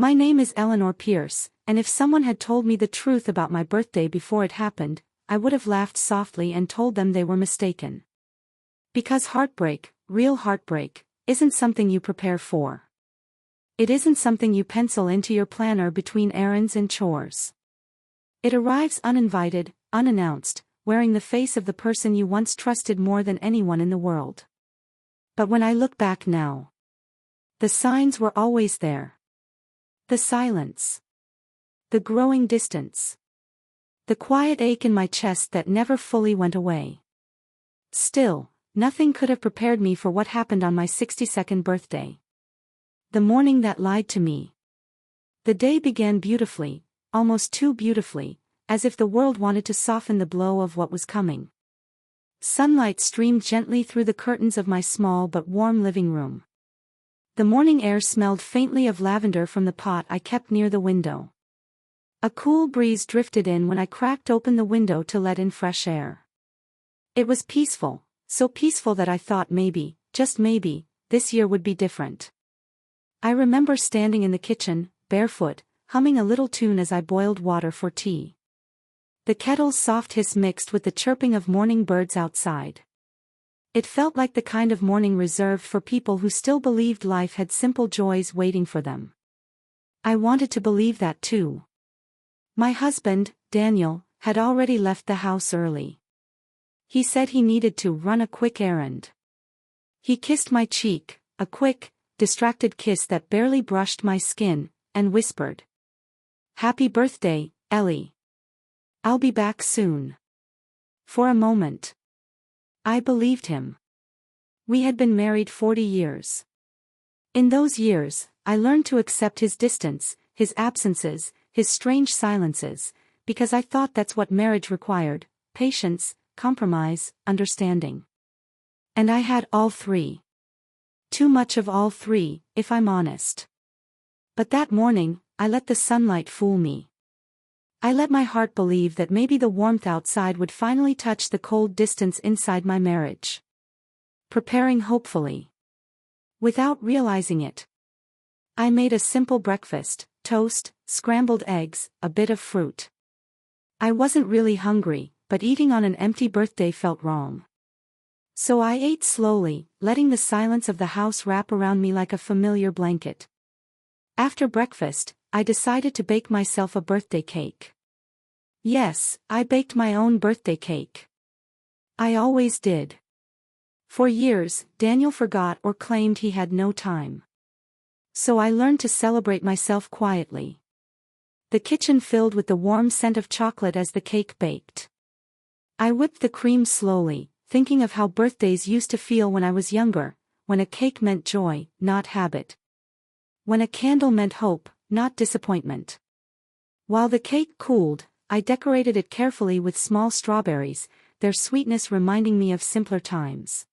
My name is Eleanor Pierce, and if someone had told me the truth about my birthday before it happened, I would have laughed softly and told them they were mistaken. Because heartbreak, real heartbreak, isn't something you prepare for. It isn't something you pencil into your planner between errands and chores. It arrives uninvited, unannounced, wearing the face of the person you once trusted more than anyone in the world. But when I look back now, the signs were always there. The silence. The growing distance. The quiet ache in my chest that never fully went away. Still, nothing could have prepared me for what happened on my 62nd birthday. The morning that lied to me. The day began beautifully, almost too beautifully, as if the world wanted to soften the blow of what was coming. Sunlight streamed gently through the curtains of my small but warm living room. The morning air smelled faintly of lavender from the pot I kept near the window. A cool breeze drifted in when I cracked open the window to let in fresh air. It was peaceful, so peaceful that I thought maybe, just maybe, this year would be different. I remember standing in the kitchen, barefoot, humming a little tune as I boiled water for tea. The kettle's soft hiss mixed with the chirping of morning birds outside. It felt like the kind of morning reserved for people who still believed life had simple joys waiting for them. I wanted to believe that too. My husband, Daniel, had already left the house early. He said he needed to run a quick errand. He kissed my cheek, a quick, distracted kiss that barely brushed my skin, and whispered, "Happy birthday, Ellie. I'll be back soon." For a moment, I believed him. We had been married 40 years. In those years, I learned to accept his distance, his absences, his strange silences, because I thought that's what marriage required: patience, compromise, understanding. And I had all three. Too much of all three, if I'm honest. But that morning, I let the sunlight fool me. I let my heart believe that maybe the warmth outside would finally touch the cold distance inside my marriage. Preparing hopefully. Without realizing it, I made a simple breakfast: toast, scrambled eggs, a bit of fruit. I wasn't really hungry, but eating on an empty birthday felt wrong. So I ate slowly, letting the silence of the house wrap around me like a familiar blanket. After breakfast, I decided to bake myself a birthday cake. Yes, I baked my own birthday cake. I always did. For years, Daniel forgot or claimed he had no time. So I learned to celebrate myself quietly. The kitchen filled with the warm scent of chocolate as the cake baked. I whipped the cream slowly, thinking of how birthdays used to feel when I was younger, when a cake meant joy, not habit. When a candle meant hope, not disappointment. While the cake cooled, I decorated it carefully with small strawberries, their sweetness reminding me of simpler times.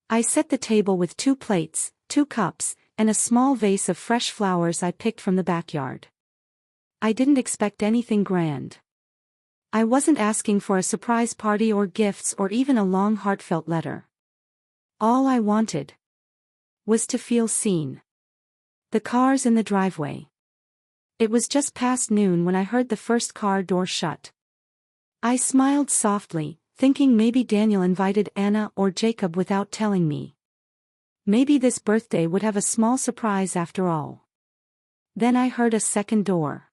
I set the table with 2 plates, 2 cups, and a small vase of fresh flowers I picked from the backyard. I didn't expect anything grand. I wasn't asking for a surprise party or gifts or even a long heartfelt letter. All I wanted was to feel seen. The cars in the driveway. It was just past noon when I heard the first car door shut. I smiled softly, thinking maybe Daniel invited Anna or Jacob without telling me. Maybe this birthday would have a small surprise after all. Then I heard a second door.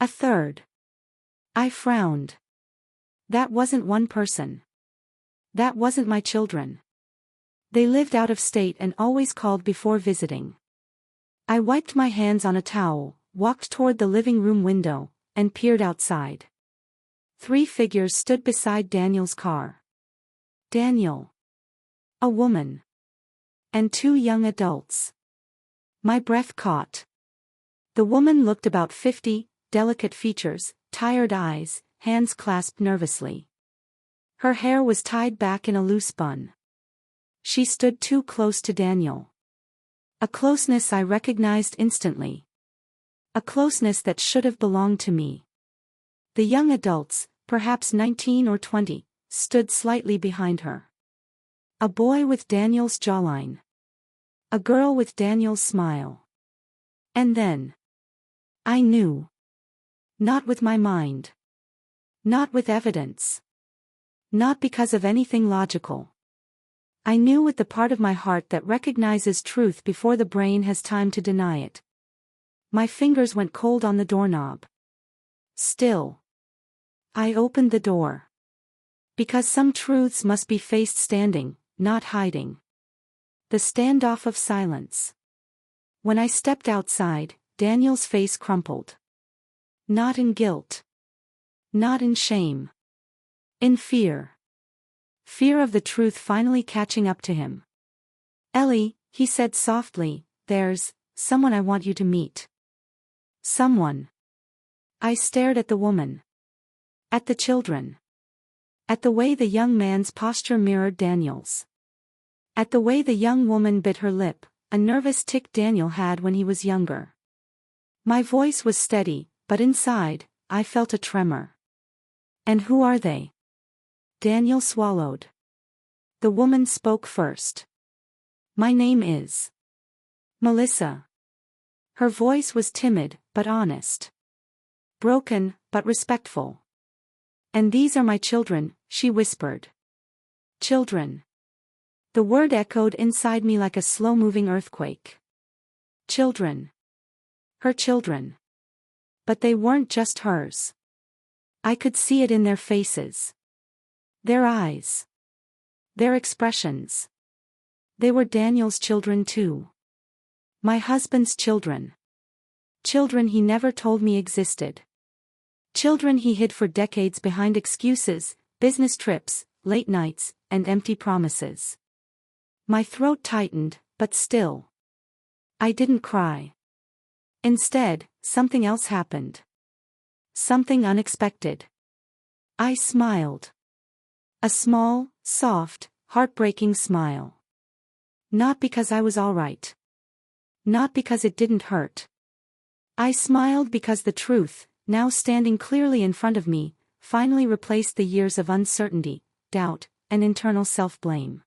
A third. I frowned. That wasn't one person. That wasn't my children. They lived out of state and always called before visiting. I wiped my hands on a towel, walked toward the living room window, and peered outside. 3 figures stood beside Daniel's car. Daniel. A woman. And 2 young adults. My breath caught. The woman looked about 50, delicate features, tired eyes, hands clasped nervously. Her hair was tied back in a loose bun. She stood too close to Daniel. A closeness I recognized instantly. A closeness that should have belonged to me. The young adults, perhaps 19 or 20, stood slightly behind her. A boy with Daniel's jawline. A girl with Daniel's smile. And then, I knew. Not with my mind. Not with evidence. Not because of anything logical. I knew with the part of my heart that recognizes truth before the brain has time to deny it. My fingers went cold on the doorknob. Still. I opened the door. Because some truths must be faced standing, not hiding. The standoff of silence. When I stepped outside, Daniel's face crumpled. Not in guilt. Not in shame. In fear. Fear of the truth finally catching up to him. "Ellie," he said softly, "there's someone I want you to meet." Someone. I stared at the woman. At the children. At the way the young man's posture mirrored Daniel's. At the way the young woman bit her lip, a nervous tic Daniel had when he was younger. My voice was steady, but inside, I felt a tremor. "And who are they?" Daniel swallowed. The woman spoke first. "My name is Melissa." Her voice was timid, but honest. Broken, but respectful. "And these are my children," she whispered. Children. The word echoed inside me like a slow-moving earthquake. Children. Her children. But they weren't just hers. I could see it in their faces. Their eyes. Their expressions. They were Daniel's children too. My husband's children. Children he never told me existed. Children he hid for decades behind excuses, business trips, late nights, and empty promises. My throat tightened, but still. I didn't cry. Instead, something else happened. Something unexpected. I smiled. A small, soft, heartbreaking smile. Not because I was all right. Not because it didn't hurt. I smiled because the truth, now standing clearly in front of me, finally replaced the years of uncertainty, doubt, and internal self-blame.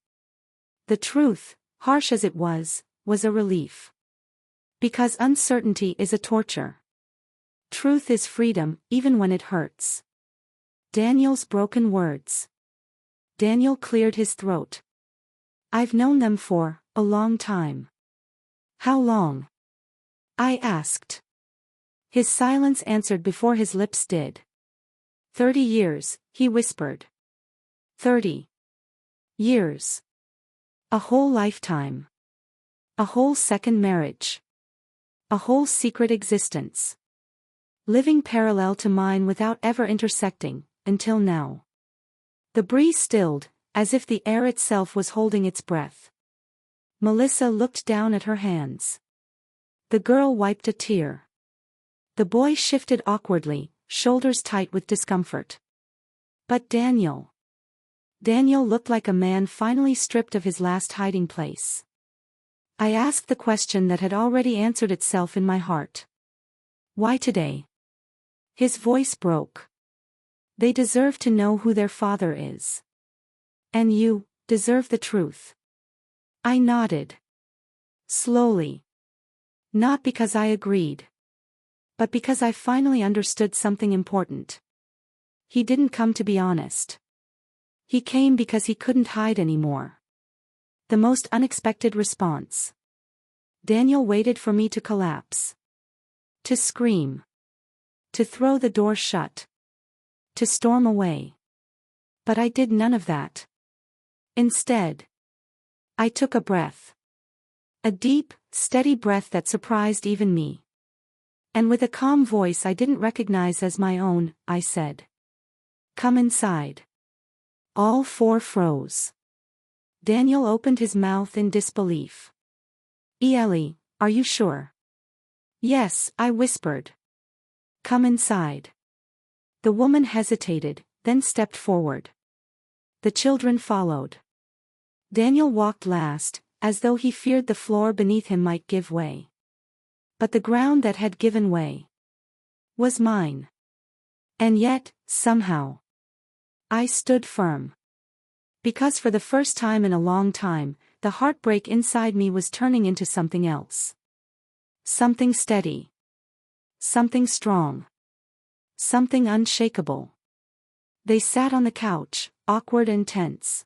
The truth, harsh as it was a relief. Because uncertainty is a torture. Truth is freedom, even when it hurts. Daniel's broken words. Daniel cleared his throat. "I've known them for a long time." "How long?" I asked. His silence answered before his lips did. 30 years, he whispered. 30 years. A whole lifetime. A whole second marriage. A whole secret existence. Living parallel to mine without ever intersecting, until now. The breeze stilled, as if the air itself was holding its breath. Melissa looked down at her hands. The girl wiped a tear. The boy shifted awkwardly, shoulders tight with discomfort. But Daniel. Daniel looked like a man finally stripped of his last hiding place. I asked the question that had already answered itself in my heart. "Why today?" His voice broke. "They deserve to know who their father is. And you deserve the truth." I nodded. Slowly. Not because I agreed. But because I finally understood something important. He didn't come to be honest. He came because he couldn't hide anymore. The most unexpected response. Daniel waited for me to collapse. To scream. To throw the door shut. To storm away. But I did none of that. Instead, I took a breath. A deep, steady breath that surprised even me. And with a calm voice I didn't recognize as my own, I said, "Come inside." All four froze. Daniel opened his mouth in disbelief. "Ellie, are you sure?" "Yes," I whispered. "Come inside." The woman hesitated, then stepped forward. The children followed. Daniel walked last, as though he feared the floor beneath him might give way. But the ground that had given way was mine. And yet, somehow, I stood firm. Because for the first time in a long time, the heartbreak inside me was turning into something else. Something steady. Something strong. Something unshakable. They sat on the couch, awkward and tense.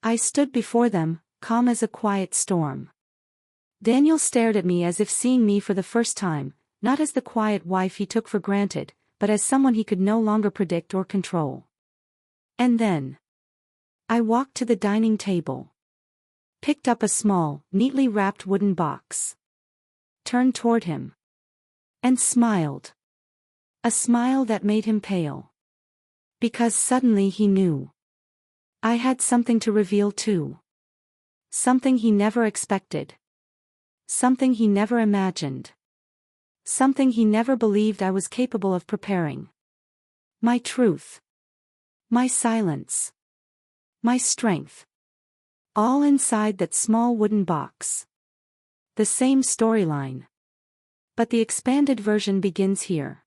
I stood before them, calm as a quiet storm. Daniel stared at me as if seeing me for the first time, not as the quiet wife he took for granted, but as someone he could no longer predict or control. And then I walked to the dining table, picked up a small, neatly wrapped wooden box, turned toward him, and smiled. A smile that made him pale. Because suddenly he knew. I had something to reveal too. Something he never expected. Something he never imagined. Something he never believed I was capable of preparing. My truth. My silence. My strength. All inside that small wooden box. The same storyline. But the expanded version begins here.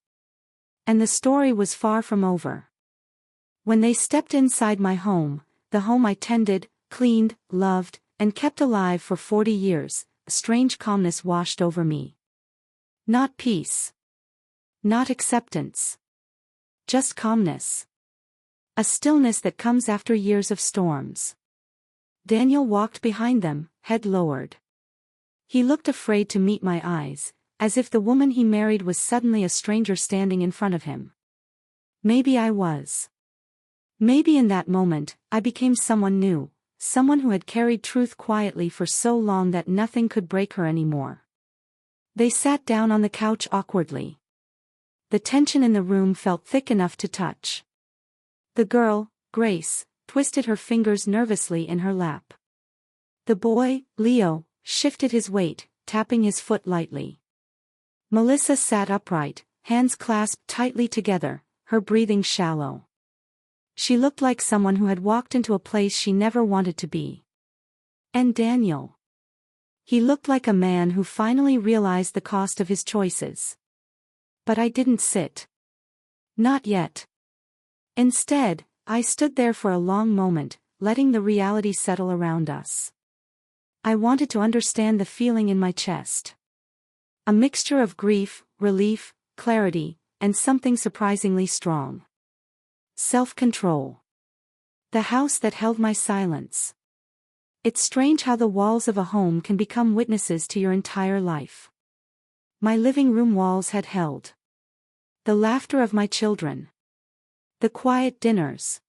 And the story was far from over. When they stepped inside my home, the home I tended, cleaned, loved, and kept alive for 40 years, a strange calmness washed over me. Not peace. Not acceptance. Just calmness. A stillness that comes after years of storms. Daniel walked behind them, head lowered. He looked afraid to meet my eyes, as if the woman he married was suddenly a stranger standing in front of him. Maybe I was. Maybe in that moment, I became someone new, someone who had carried truth quietly for so long that nothing could break her anymore. They sat down on the couch awkwardly. The tension in the room felt thick enough to touch. The girl, Grace, twisted her fingers nervously in her lap. The boy, Leo, shifted his weight, tapping his foot lightly. Melissa sat upright, hands clasped tightly together, her breathing shallow. She looked like someone who had walked into a place she never wanted to be. And Daniel. He looked like a man who finally realized the cost of his choices. But I didn't sit. Not yet. Instead, I stood there for a long moment, letting the reality settle around us. I wanted to understand the feeling in my chest. A mixture of grief, relief, clarity, and something surprisingly strong. Self-control. The house that held my silence. It's strange how the walls of a home can become witnesses to your entire life. My living room walls had held the laughter of my children. The quiet dinners.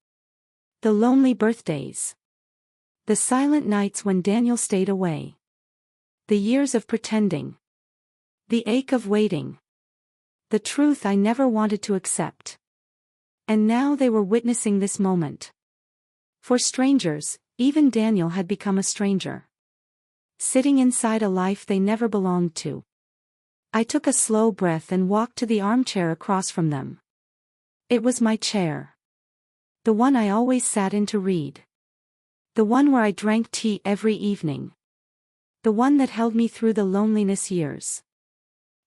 The lonely birthdays. The silent nights when Daniel stayed away. The years of pretending. The ache of waiting. The truth I never wanted to accept. And now they were witnessing this moment. For strangers, even Daniel had become a stranger. Sitting inside a life they never belonged to. I took a slow breath and walked to the armchair across from them. It was my chair. The one I always sat in to read. The one where I drank tea every evening. The one that held me through the loneliness years.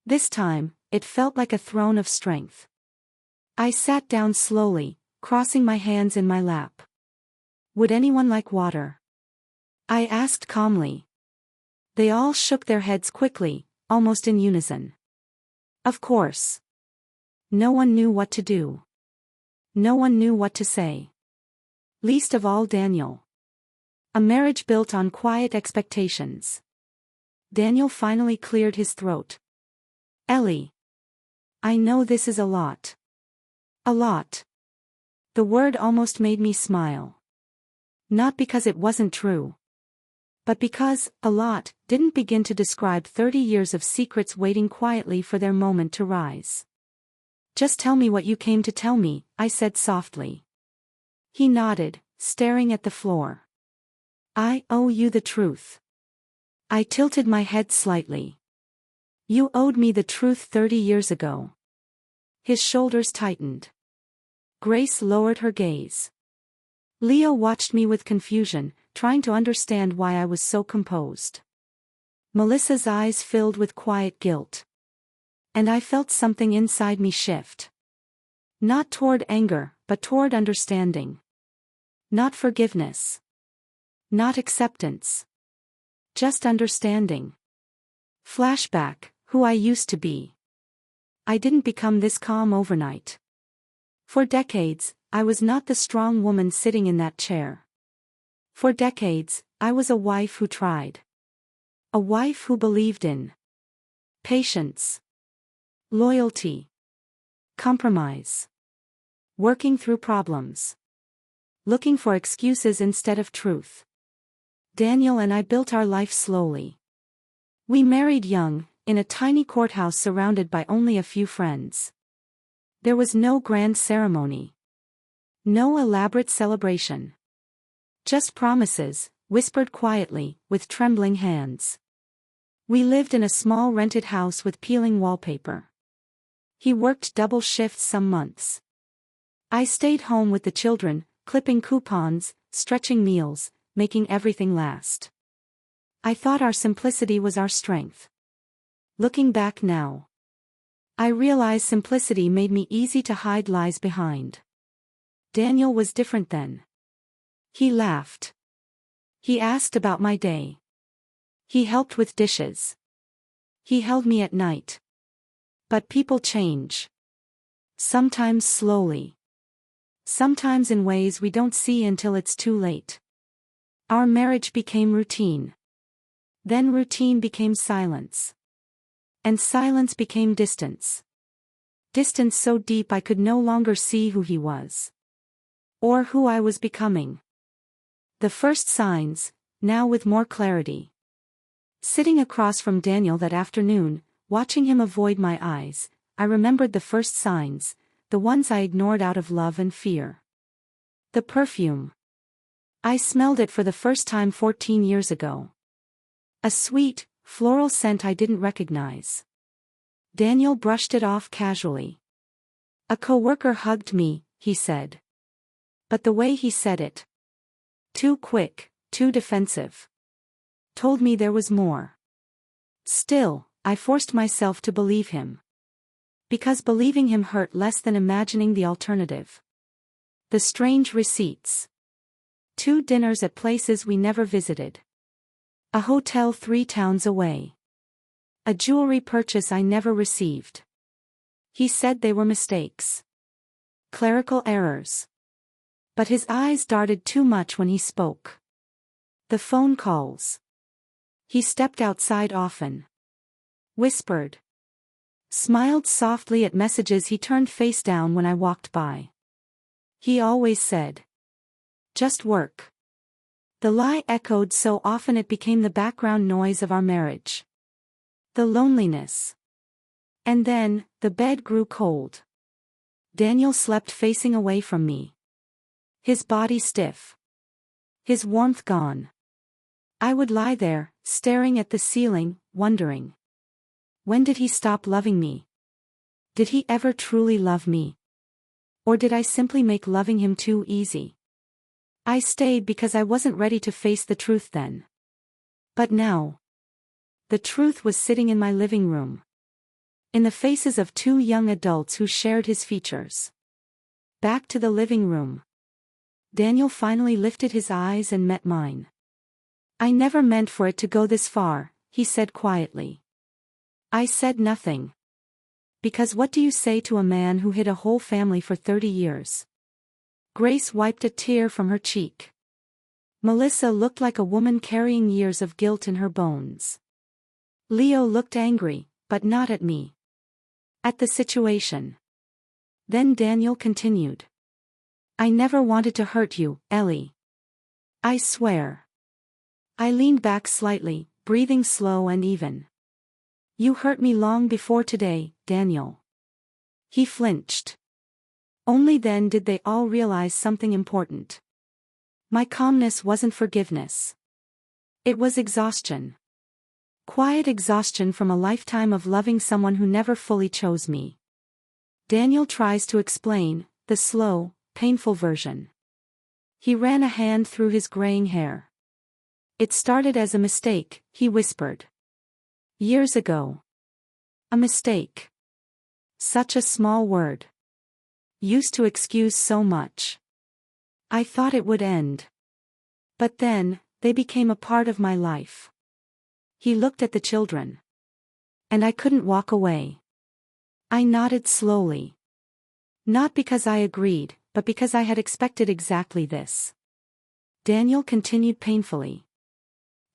This time, it felt like a throne of strength. I sat down slowly, crossing my hands in my lap. Would anyone like water? I asked calmly. They all shook their heads quickly, almost in unison. Of course. No one knew what to do. No one knew what to say. Least of all Daniel. A marriage built on quiet expectations. Daniel finally cleared his throat. Ellie. I know this is a lot. A lot. The word almost made me smile. Not because it wasn't true. But because, a lot, didn't begin to describe 30 years of secrets waiting quietly for their moment to rise. Just tell me what you came to tell me, I said softly. He nodded, staring at the floor. I owe you the truth. I tilted my head slightly. You owed me the truth 30 years ago. His shoulders tightened. Grace lowered her gaze. Leo watched me with confusion, trying to understand why I was so composed. Melissa's eyes filled with quiet guilt. And I felt something inside me shift. Not toward anger, but toward understanding. Not forgiveness. Not acceptance. Just understanding. Flashback, who I used to be. I didn't become this calm overnight. For decades, I was not the strong woman sitting in that chair. For decades, I was a wife who tried. A wife who believed in patience, loyalty, compromise, working through problems, looking for excuses instead of truth. Daniel and I built our life slowly. We married young, in a tiny courthouse surrounded by only a few friends. There was no grand ceremony. No elaborate celebration. Just promises, whispered quietly, with trembling hands. We lived in a small rented house with peeling wallpaper. He worked double shifts some months. I stayed home with the children, clipping coupons, stretching meals, making everything last. I thought our simplicity was our strength. Looking back now, I realize simplicity made me easy to hide lies behind. Daniel was different then. He laughed. He asked about my day. He helped with dishes. He held me at night. But people change. Sometimes slowly. Sometimes in ways we don't see until it's too late. Our marriage became routine. Then routine became silence. And silence became distance. Distance so deep I could no longer see who he was. Or who I was becoming. The first signs, now with more clarity. Sitting across from Daniel that afternoon, watching him avoid my eyes, I remembered the first signs, the ones I ignored out of love and fear. The perfume. I smelled it for the first time 14 years ago. A sweet, floral scent I didn't recognize. Daniel brushed it off casually. A coworker hugged me, he said. But the way he said it. Too quick, too defensive. Told me there was more. Still, I forced myself to believe him. Because believing him hurt less than imagining the alternative. The strange receipts. 2 dinners at places we never visited. A hotel 3 towns away. A jewelry purchase I never received. He said they were mistakes. Clerical errors. But his eyes darted too much when he spoke. The phone calls. He stepped outside often. Whispered. Smiled softly at messages he turned face down when I walked by. He always said. Just work. The lie echoed so often it became the background noise of our marriage. The loneliness. And then, the bed grew cold. Daniel slept facing away from me. His body stiff. His warmth gone. I would lie there, staring at the ceiling, wondering. When did he stop loving me? Did he ever truly love me? Or did I simply make loving him too easy? I stayed because I wasn't ready to face the truth then. But now. The truth was sitting in my living room. In the faces of 2 young adults who shared his features. Back to the living room. Daniel finally lifted his eyes and met mine. I never meant for it to go this far, he said quietly. I said nothing. Because what do you say to a man who hid a whole family for 30 years? Grace wiped a tear from her cheek. Melissa looked like a woman carrying years of guilt in her bones. Leo looked angry, but not at me. At the situation. Then Daniel continued. I never wanted to hurt you, Ellie. I swear. I leaned back slightly, breathing slow and even. You hurt me long before today, Daniel. He flinched. Only then did they all realize something important. My calmness wasn't forgiveness. It was exhaustion. Quiet exhaustion from a lifetime of loving someone who never fully chose me. Daniel tries to explain, the slow, painful version. He ran a hand through his graying hair. It started as a mistake, he whispered. Years ago. A mistake. Such a small word. Used to excuse so much. I thought it would end. But then, they became a part of my life. He looked at the children. And I couldn't walk away. I nodded slowly. Not because I agreed, but because I had expected exactly this. Daniel continued painfully.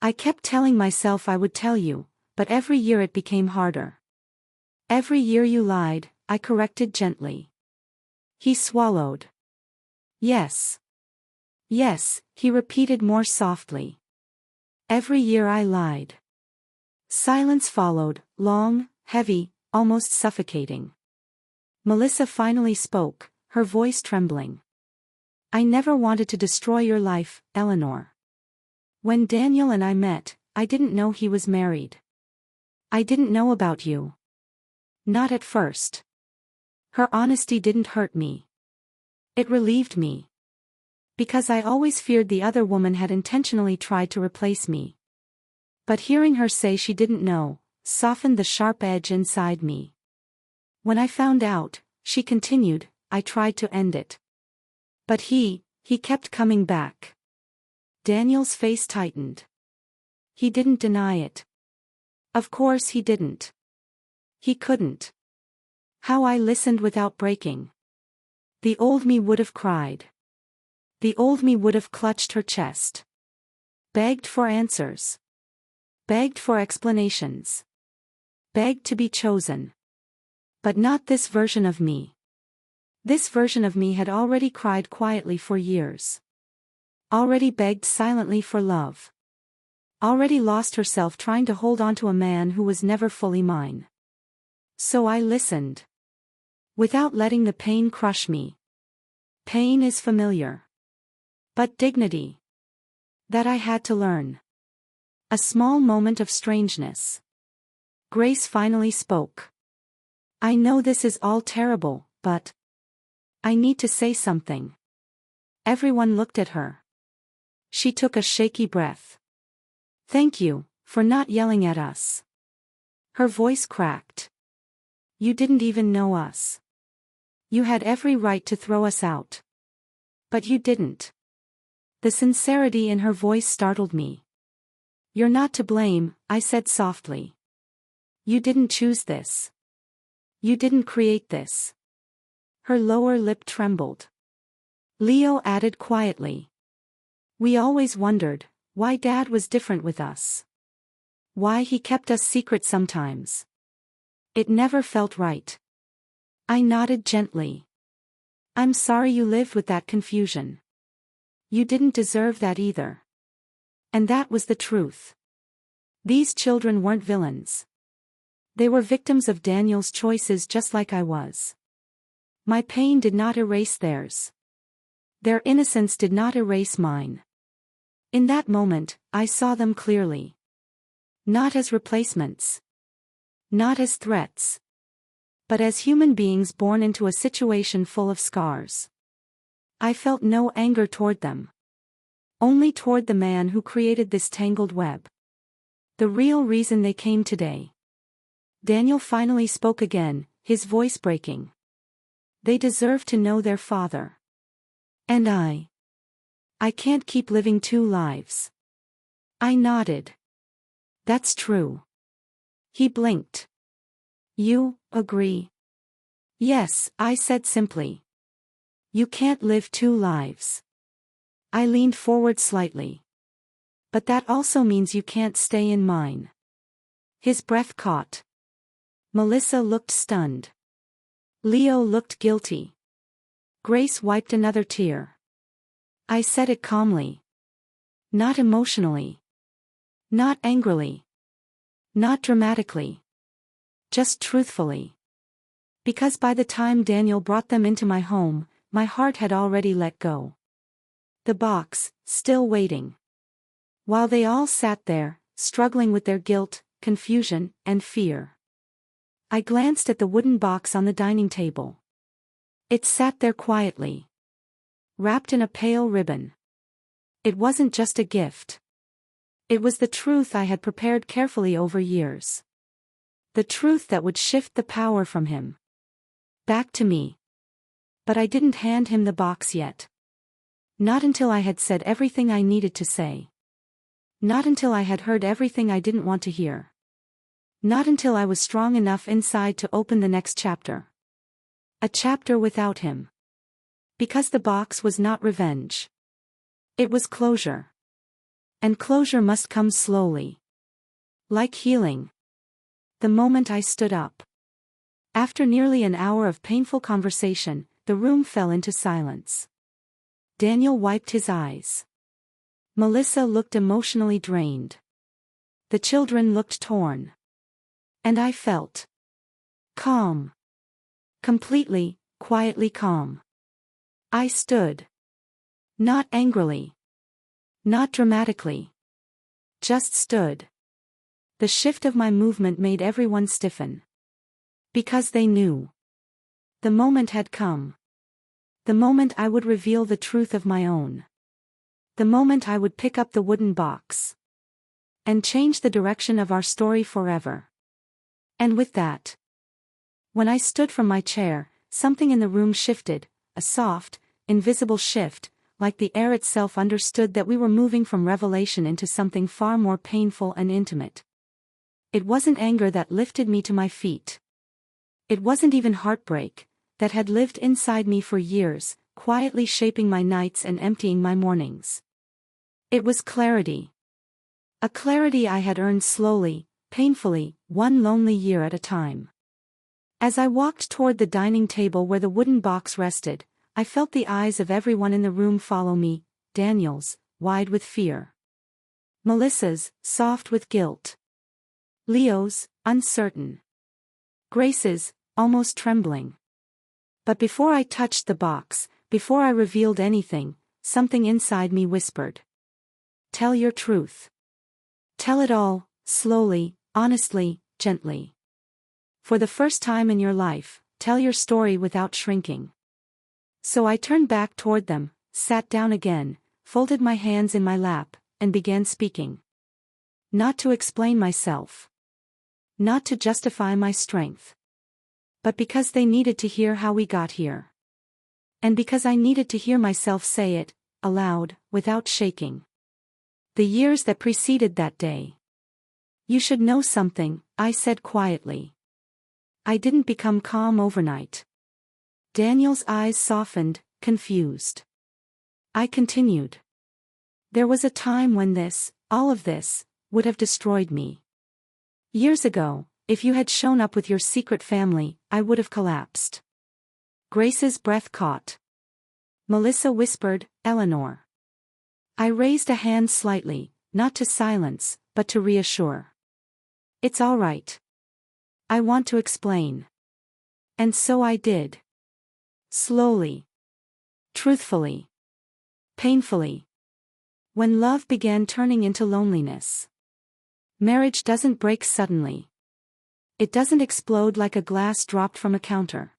I kept telling myself I would tell you, but every year it became harder. Every year you lied, I corrected gently. He swallowed. Yes. Yes, he repeated more softly. Every year I lied. Silence followed, long, heavy, almost suffocating. Melissa finally spoke, her voice trembling. I never wanted to destroy your life, Eleanor. When Daniel and I met, I didn't know he was married. I didn't know about you. Not at first. Her honesty didn't hurt me. It relieved me. Because I always feared the other woman had intentionally tried to replace me. But hearing her say she didn't know, softened the sharp edge inside me. When I found out, she continued, I tried to end it. But he kept coming back. Daniel's face tightened. He didn't deny it. Of course he didn't. He couldn't. How I listened without breaking. The old me would have cried. The old me would have clutched her chest. Begged for answers. Begged for explanations. Begged to be chosen. But not this version of me. This version of me had already cried quietly for years. Already begged silently for love. Already lost herself trying to hold on to a man who was never fully mine. So I listened. Without letting the pain crush me. Pain is familiar. But dignity. That I had to learn. A small moment of strangeness. Grace finally spoke. I know this is all terrible, but I need to say something. Everyone looked at her. She took a shaky breath. Thank you, for not yelling at us. Her voice cracked. You didn't even know us. You had every right to throw us out. But you didn't. The sincerity in her voice startled me. You're not to blame, I said softly. You didn't choose this. You didn't create this. Her lower lip trembled. Leo added quietly. We always wondered why Dad was different with us. Why he kept us secret sometimes. It never felt right. I nodded gently. I'm sorry you lived with that confusion. You didn't deserve that either. And that was the truth. These children weren't villains. They were victims of Daniel's choices just like I was. My pain did not erase theirs. Their innocence did not erase mine. In that moment, I saw them clearly. Not as replacements. Not as threats. But as human beings born into a situation full of scars. I felt no anger toward them. Only toward the man who created this tangled web. The real reason they came today. Daniel finally spoke again, his voice breaking. They deserve to know their father. And I can't keep living two lives. I nodded. That's true. He blinked. You agree? Yes, I said simply. You can't live two lives. I leaned forward slightly. But that also means you can't stay in mine. His breath caught. Melissa looked stunned. Leo looked guilty. Grace wiped another tear. I said it calmly. Not emotionally. Not angrily. Not dramatically. Just truthfully. Because by the time Daniel brought them into my home, my heart had already let go. The box, still waiting. While they all sat there, struggling with their guilt, confusion, and fear. I glanced at the wooden box on the dining table. It sat there quietly. Wrapped in a pale ribbon. It wasn't just a gift. It was the truth I had prepared carefully over years. The truth that would shift the power from him. Back to me. But I didn't hand him the box yet. Not until I had said everything I needed to say. Not until I had heard everything I didn't want to hear. Not until I was strong enough inside to open the next chapter. A chapter without him. Because the box was not revenge. It was closure. And closure must come slowly. Like healing. The moment I stood up. After nearly an hour of painful conversation, the room fell into silence. Daniel wiped his eyes. Melissa looked emotionally drained. The children looked torn. And I felt calm. Completely, quietly calm. I stood. Not angrily. Not dramatically. Just stood. The shift of my movement made everyone stiffen. Because they knew. The moment had come. The moment I would reveal the truth of my own. The moment I would pick up the wooden box. And change the direction of our story forever. And with that. When I stood from my chair, something in the room shifted, a soft, invisible shift, like the air itself understood that we were moving from revelation into something far more painful and intimate. It wasn't anger that lifted me to my feet. It wasn't even heartbreak, that had lived inside me for years, quietly shaping my nights and emptying my mornings. It was clarity. A clarity I had earned slowly, painfully, one lonely year at a time. As I walked toward the dining table where the wooden box rested, I felt the eyes of everyone in the room follow me, Daniel's, wide with fear. Melissa's, soft with guilt. Leo's, uncertain. Grace's, almost trembling. But before I touched the box, before I revealed anything, something inside me whispered. Tell your truth. Tell it all, slowly, honestly, gently. For the first time in your life, tell your story without shrinking. So I turned back toward them, sat down again, folded my hands in my lap, and began speaking. Not to explain myself. Not to justify my strength. But because they needed to hear how we got here. And because I needed to hear myself say it, aloud, without shaking. The years that preceded that day. You should know something, I said quietly. I didn't become calm overnight. Daniel's eyes softened, confused. I continued. There was a time when this, all of this, would have destroyed me. Years ago, if you had shown up with your secret family, I would have collapsed. Grace's breath caught. Melissa whispered, Eleanor. I raised a hand slightly, not to silence, but to reassure. It's all right. I want to explain. And so I did. Slowly. Truthfully. Painfully. When love began turning into loneliness. Marriage doesn't break suddenly. It doesn't explode like a glass dropped from a counter.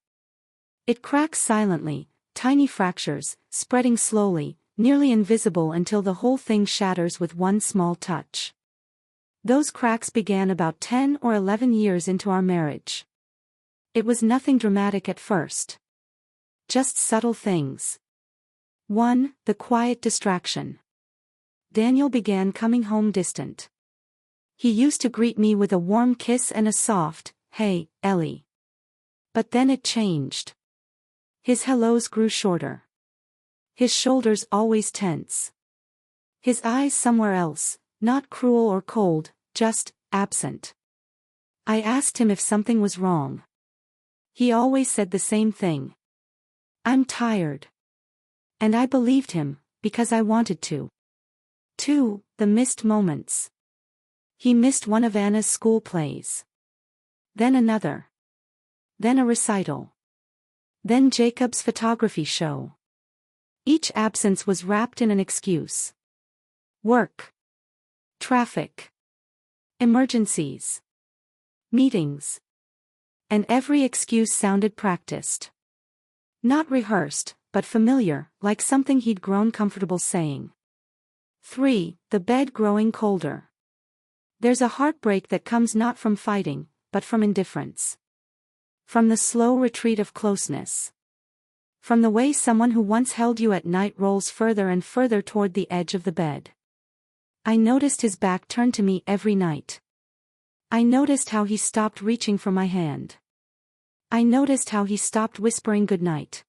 It cracks silently, tiny fractures, spreading slowly, nearly invisible until the whole thing shatters with one small touch. Those cracks began about 10 or 11 years into our marriage. It was nothing dramatic at first. Just subtle things. 1. The quiet distraction. Daniel began coming home distant. He used to greet me with a warm kiss and a soft, "Hey, Ellie." But then it changed. His hellos grew shorter. His shoulders always tense. His eyes somewhere else, not cruel or cold, just absent. I asked him if something was wrong. He always said the same thing. I'm tired. And I believed him, because I wanted to. 2. The missed moments. He missed one of Anna's school plays. Then another. Then a recital. Then Jacob's photography show. Each absence was wrapped in an excuse. Work. Traffic. Emergencies. Meetings. And every excuse sounded practiced. Not rehearsed, but familiar, like something he'd grown comfortable saying. 3. The bed growing colder. There's a heartbreak that comes not from fighting, but from indifference. From the slow retreat of closeness. From the way someone who once held you at night rolls further and further toward the edge of the bed. I noticed his back turned to me every night. I noticed how he stopped reaching for my hand. I noticed how he stopped whispering goodnight.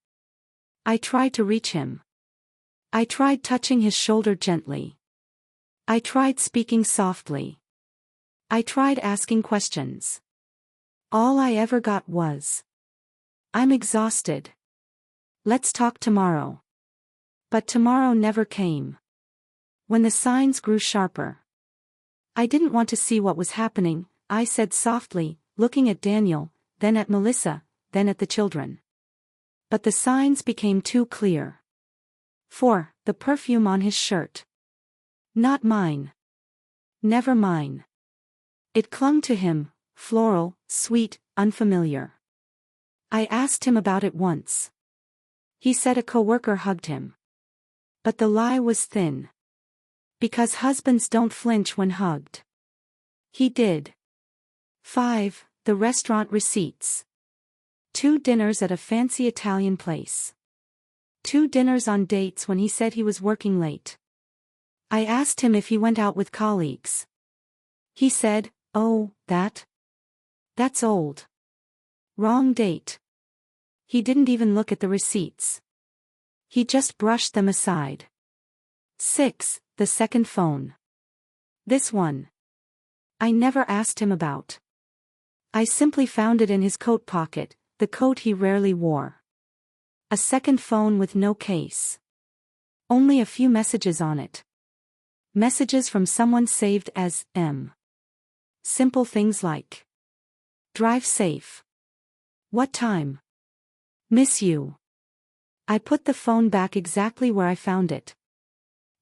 I tried to reach him. I tried touching his shoulder gently. I tried speaking softly. I tried asking questions. All I ever got was, "I'm exhausted. Let's talk tomorrow." But tomorrow never came. When the signs grew sharper, I didn't want to see what was happening, I said softly, looking at Daniel, then at Melissa, then at the children. But the signs became too clear. 4. The perfume on his shirt. Not mine. Never mine. It clung to him, floral, sweet, unfamiliar. I asked him about it once. He said a coworker hugged him. But the lie was thin. Because husbands don't flinch when hugged. He did. 5. The restaurant receipts. 2 dinners at a fancy Italian place. 2 dinners on dates when he said he was working late. I asked him if he went out with colleagues. He said, "Oh, that's old. Wrong date." He didn't even look at the receipts. He just brushed them aside. 6. The second phone. This one. I never asked him about. I simply found it in his coat pocket, the coat he rarely wore. A second phone with no case. Only a few messages on it. Messages from someone saved as M. Simple things like, "Drive safe. What time? Miss you." I put the phone back exactly where I found it.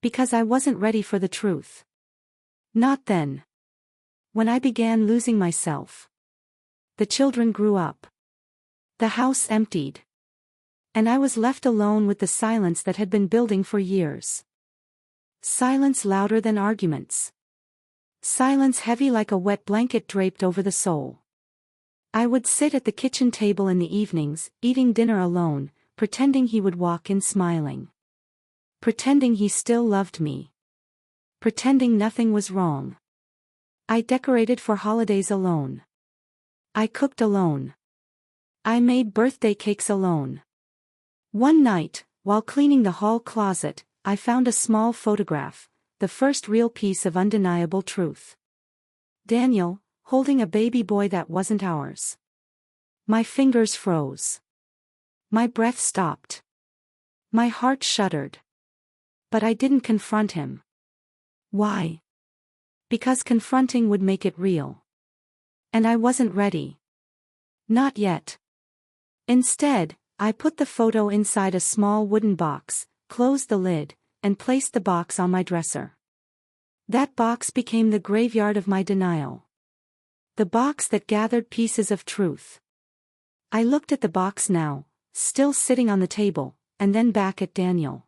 Because I wasn't ready for the truth. Not then. When I began losing myself. The children grew up. The house emptied. And I was left alone with the silence that had been building for years. Silence louder than arguments. Silence heavy like a wet blanket draped over the soul. I would sit at the kitchen table in the evenings, eating dinner alone, pretending he would walk in smiling. Pretending he still loved me. Pretending nothing was wrong. I decorated for holidays alone. I cooked alone. I made birthday cakes alone. One night, while cleaning the hall closet, I found a small photograph, the first real piece of undeniable truth. Daniel, holding a baby boy that wasn't ours. My fingers froze. My breath stopped. My heart shuddered. But I didn't confront him. Why? Because confronting would make it real. And I wasn't ready. Not yet. Instead, I put the photo inside a small wooden box, closed the lid, and placed the box on my dresser. That box became the graveyard of my denial. The box that gathered pieces of truth. I looked at the box now, still sitting on the table, and then back at Daniel.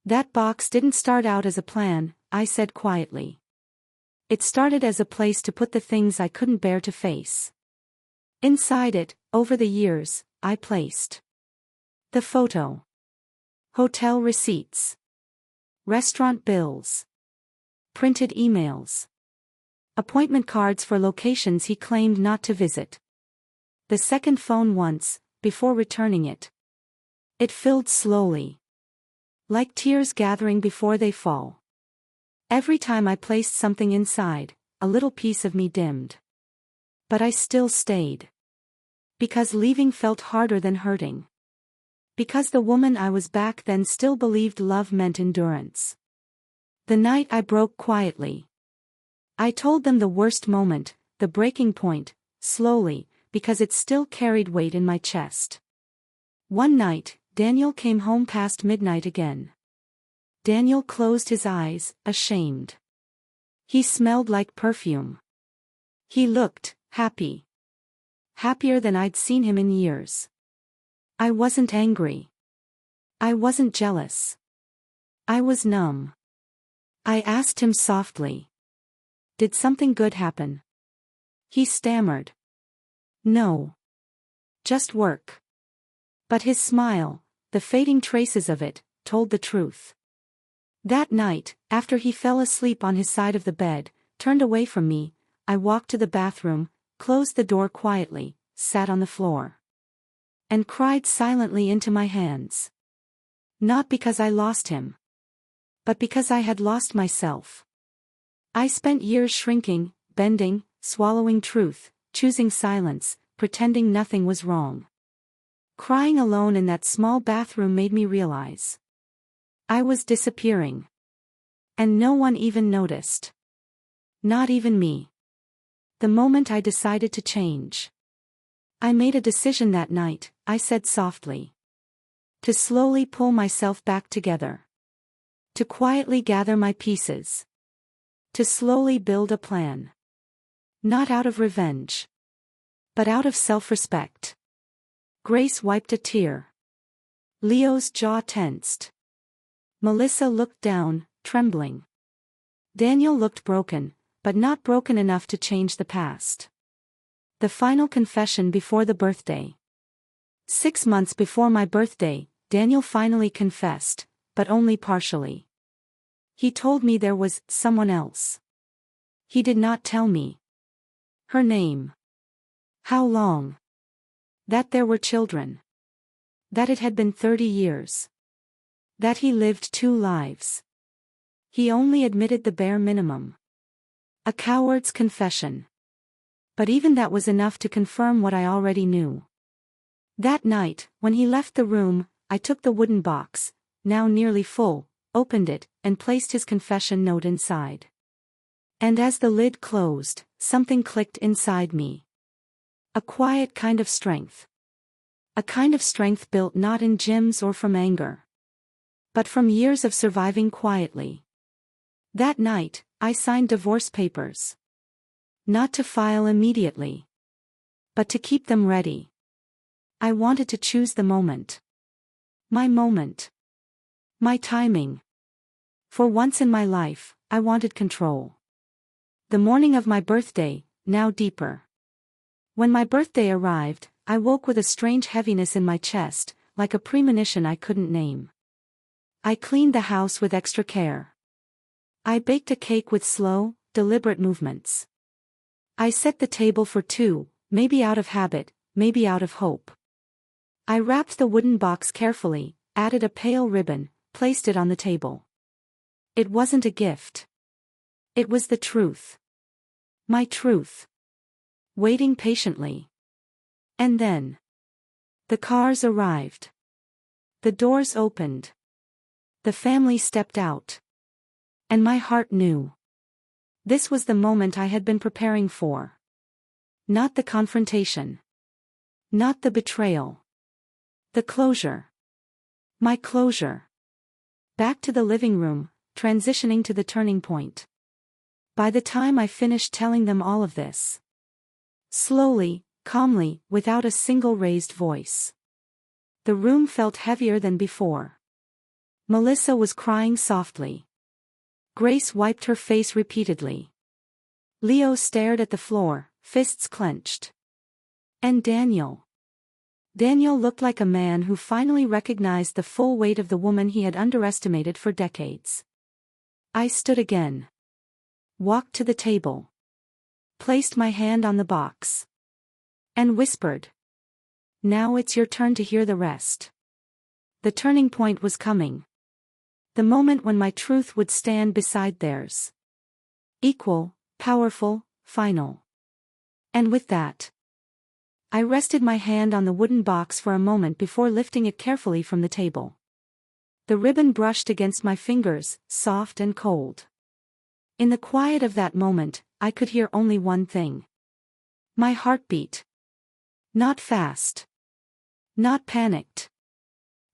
That box didn't start out as a plan, I said quietly. It started as a place to put the things I couldn't bear to face. Inside it, over the years, I placed the photo, hotel receipts, restaurant bills, printed emails, appointment cards for locations he claimed not to visit. The second phone once, before returning it. It filled slowly. Like tears gathering before they fall. Every time I placed something inside, a little piece of me dimmed. But I still stayed. Because leaving felt harder than hurting. Because the woman I was back then still believed love meant endurance. The night I broke quietly. I told them the worst moment, the breaking point, slowly, because it still carried weight in my chest. One night, Daniel came home past midnight again. Daniel closed his eyes, ashamed. He smelled like perfume. He looked happy. Happier than I'd seen him in years. I wasn't angry. I wasn't jealous. I was numb. I asked him softly. Did something good happen? He stammered. No. Just work. But his smile, the fading traces of it, told the truth. That night, after he fell asleep on his side of the bed, turned away from me, I walked to the bathroom, closed the door quietly, sat on the floor, and cried silently into my hands. Not because I lost him, but because I had lost myself. I spent years shrinking, bending, swallowing truth, choosing silence, pretending nothing was wrong. Crying alone in that small bathroom made me realize I was disappearing. And no one even noticed. Not even me. The moment I decided to change. I made a decision that night, I said softly. To slowly pull myself back together. To quietly gather my pieces. To slowly build a plan. Not out of revenge, but out of self-respect. Grace wiped a tear. Leo's jaw tensed. Melissa looked down, trembling. Daniel looked broken, but not broken enough to change the past. The final confession before the birthday. 6 months before my birthday, Daniel finally confessed, but only partially. He told me there was someone else. He did not tell me her name. How long. That there were children. That it had been 30 years. That he lived 2 lives. He only admitted the bare minimum. A coward's confession. But even that was enough to confirm what I already knew. That night, when he left the room, I took the wooden box, now nearly full, opened it, and placed his confession note inside. And as the lid closed, something clicked inside me. A quiet kind of strength. A kind of strength built not in gyms or from anger, but from years of surviving quietly. That night, I signed divorce papers. Not to file immediately, but to keep them ready. I wanted to choose the moment. My moment. My timing. For once in my life, I wanted control. The morning of my birthday, now deeper. When my birthday arrived, I woke with a strange heaviness in my chest, like a premonition I couldn't name. I cleaned the house with extra care. I baked a cake with slow, deliberate movements. I set the table for 2, maybe out of habit, maybe out of hope. I wrapped the wooden box carefully, added a pale ribbon, placed it on the table. It wasn't a gift. It was the truth. My truth. Waiting patiently. And then. The cars arrived. The doors opened. The family stepped out. And my heart knew. This was the moment I had been preparing for. Not the confrontation. Not the betrayal. The closure. My closure. Back to the living room, transitioning to the turning point. By the time I finished telling them all of this. Slowly, calmly, without a single raised voice. The room felt heavier than before. Melissa was crying softly. Grace wiped her face repeatedly. Leo stared at the floor, fists clenched. And Daniel. Daniel looked like a man who finally recognized the full weight of the woman he had underestimated for decades. I stood again. Walked to the table. Placed my hand on the box. And whispered. Now it's your turn to hear the rest. The turning point was coming. The moment when my truth would stand beside theirs. Equal, powerful, final. And with that, I rested my hand on the wooden box for a moment before lifting it carefully from the table. The ribbon brushed against my fingers, soft and cold. In the quiet of that moment, I could hear only one thing. My heartbeat. Not fast. Not panicked.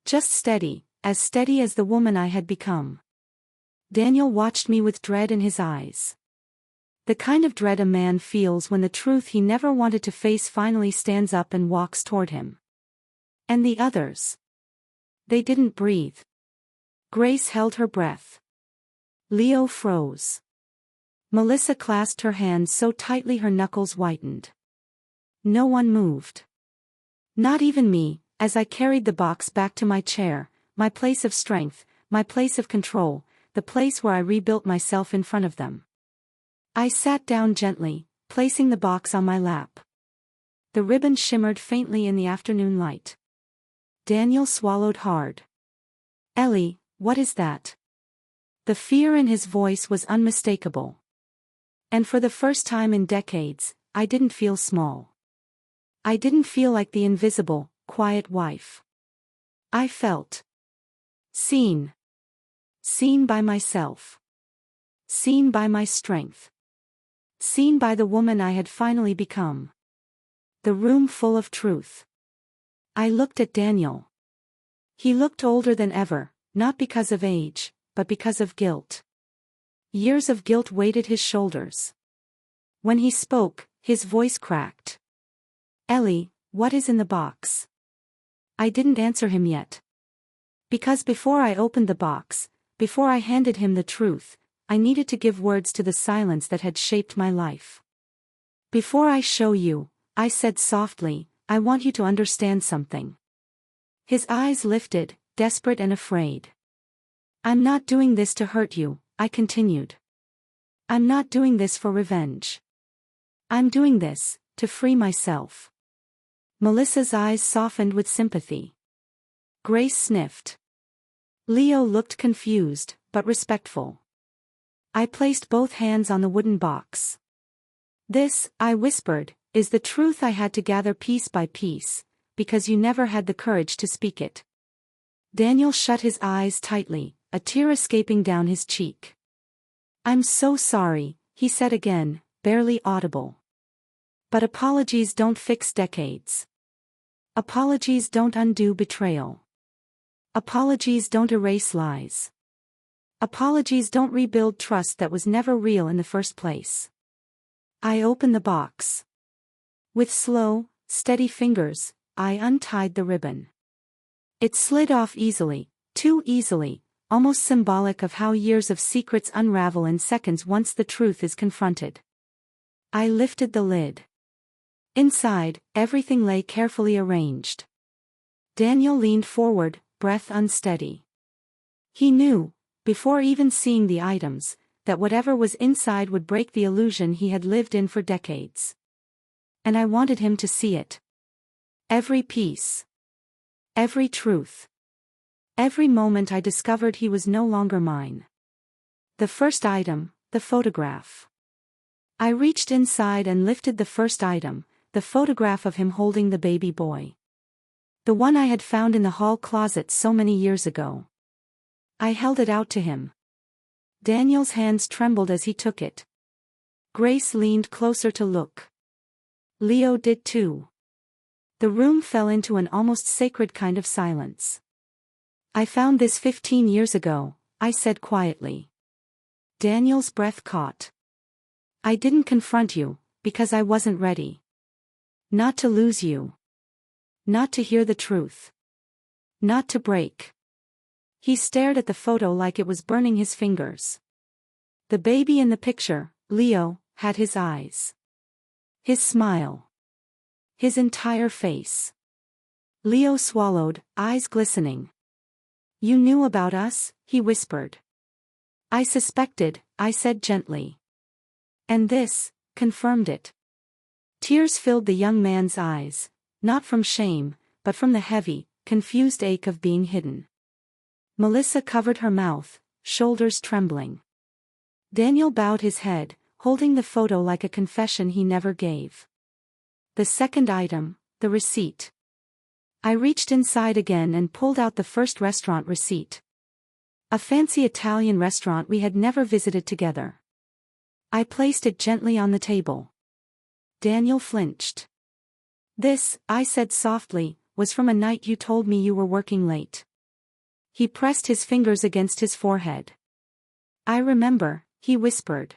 Just steady as the woman I had become. Daniel watched me with dread in his eyes. The kind of dread a man feels when the truth he never wanted to face finally stands up and walks toward him. And the others. They didn't breathe. Grace held her breath. Leo froze. Melissa clasped her hands so tightly her knuckles whitened. No one moved. Not even me, as I carried the box back to my chair, my place of strength, my place of control, the place where I rebuilt myself in front of them. I sat down gently, placing the box on my lap. The ribbon shimmered faintly in the afternoon light. Daniel swallowed hard. "Ellie, what is that?" The fear in his voice was unmistakable. And for the first time in decades, I didn't feel small. I didn't feel like the invisible, quiet wife. I felt seen. Seen by myself. Seen by my strength. Seen by the woman I had finally become. The room full of truth. I looked at Daniel. He looked older than ever, not because of age, but because of guilt. Years of guilt weighted his shoulders. When he spoke, his voice cracked. "Ellie, what is in the box?" I didn't answer him yet. Because before I opened the box, before I handed him the truth, I needed to give words to the silence that had shaped my life. "Before I show you," I said softly, "I want you to understand something." His eyes lifted, desperate and afraid. "I'm not doing this to hurt you," I continued. "I'm not doing this for revenge. I'm doing this to free myself." Melissa's eyes softened with sympathy. Grace sniffed. Leo looked confused, but respectful. I placed both hands on the wooden box. "This," I whispered, "is the truth I had to gather piece by piece, because you never had the courage to speak it." Daniel shut his eyes tightly, a tear escaping down his cheek. "I'm so sorry," he said again, barely audible. "But apologies don't fix decades. Apologies don't undo betrayal. Apologies don't erase lies. Apologies don't rebuild trust that was never real in the first place." I opened the box. With slow, steady fingers, I untied the ribbon. It slid off easily, too easily, almost symbolic of how years of secrets unravel in seconds once the truth is confronted. I lifted the lid. Inside, everything lay carefully arranged. Daniel leaned forward, breath unsteady. He knew, before even seeing the items, that whatever was inside would break the illusion he had lived in for decades. And I wanted him to see it. Every piece. Every truth. Every moment I discovered he was no longer mine. The first item, the photograph. I reached inside and lifted the first item, the photograph of him holding the baby boy. The one I had found in the hall closet so many years ago. I held it out to him. Daniel's hands trembled as he took it. Grace leaned closer to look. Leo did too. The room fell into an almost sacred kind of silence. "I found this 15 years ago," I said quietly. Daniel's breath caught. "I didn't confront you, because I wasn't ready. Not to lose you. Not to hear the truth. Not to break." He stared at the photo like it was burning his fingers. The baby in the picture, Leo, had his eyes. His smile. His entire face. Leo swallowed, eyes glistening. "You knew about us," he whispered. "I suspected," I said gently. "And this confirmed it." Tears filled the young man's eyes, not from shame, but from the heavy, confused ache of being hidden. Melissa covered her mouth, shoulders trembling. Daniel bowed his head, holding the photo like a confession he never gave. The second item, the receipt. I reached inside again and pulled out the first restaurant receipt. A fancy Italian restaurant we had never visited together. I placed it gently on the table. Daniel flinched. "This," I said softly, "was from a night you told me you were working late." He pressed his fingers against his forehead. "I remember," he whispered.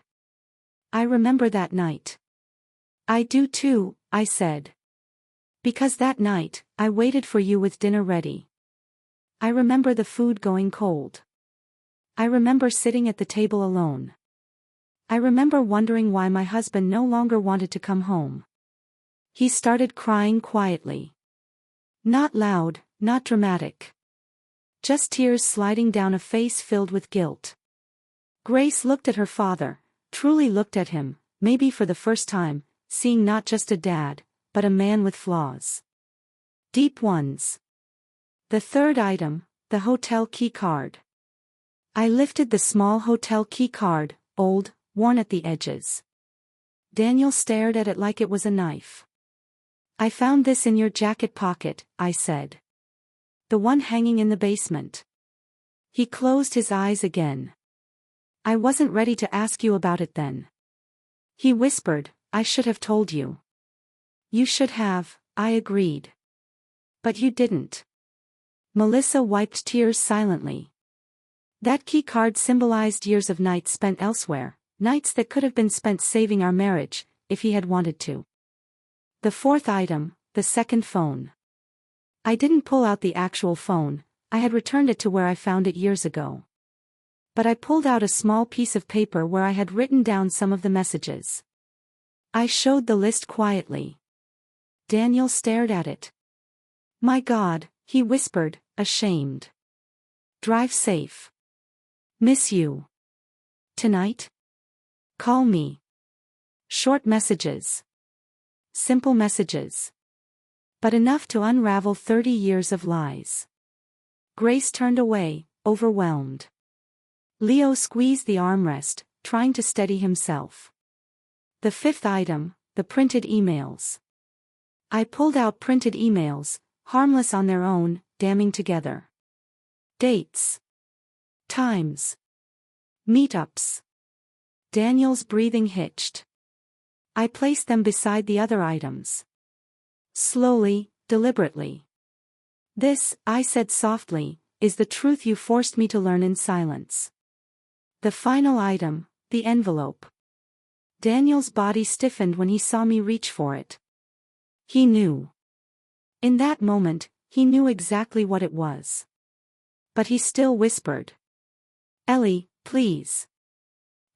"I remember that night." "I do too," I said. "Because that night, I waited for you with dinner ready. I remember the food going cold. I remember sitting at the table alone. I remember wondering why my husband no longer wanted to come home." He started crying quietly. Not loud, not dramatic. Just tears sliding down a face filled with guilt. Grace looked at her father, truly looked at him, maybe for the first time, seeing not just a dad, but a man with flaws. Deep ones. The third item, the hotel key card. I lifted the small hotel key card, old, worn at the edges. Daniel stared at it like it was a knife. I found this in your jacket pocket, I said. The one hanging in the basement. He closed his eyes again. I wasn't ready to ask you about it then. He whispered, I should have told you. You should have, I agreed. But you didn't. Melissa wiped tears silently. That key card symbolized years of nights spent elsewhere, nights that could have been spent saving our marriage, if he had wanted to. The fourth item, the second phone. I didn't pull out the actual phone, I had returned it to where I found it years ago. But I pulled out a small piece of paper where I had written down some of the messages. I showed the list quietly. Daniel stared at it. My God, he whispered, ashamed. Drive safe. Miss you. Tonight? Call me. Short messages. Simple messages. But enough to unravel 30 years of lies. Grace turned away, overwhelmed. Leo squeezed the armrest, trying to steady himself. The fifth item, the printed emails. I pulled out printed emails, harmless on their own, damning together. Dates. Times. Meetups. Daniel's breathing hitched. I placed them beside the other items. Slowly, deliberately. This, I said softly, is the truth you forced me to learn in silence. The final item, the envelope. Daniel's body stiffened when he saw me reach for it. He knew. In that moment, he knew exactly what it was. But he still whispered. Ellie, please.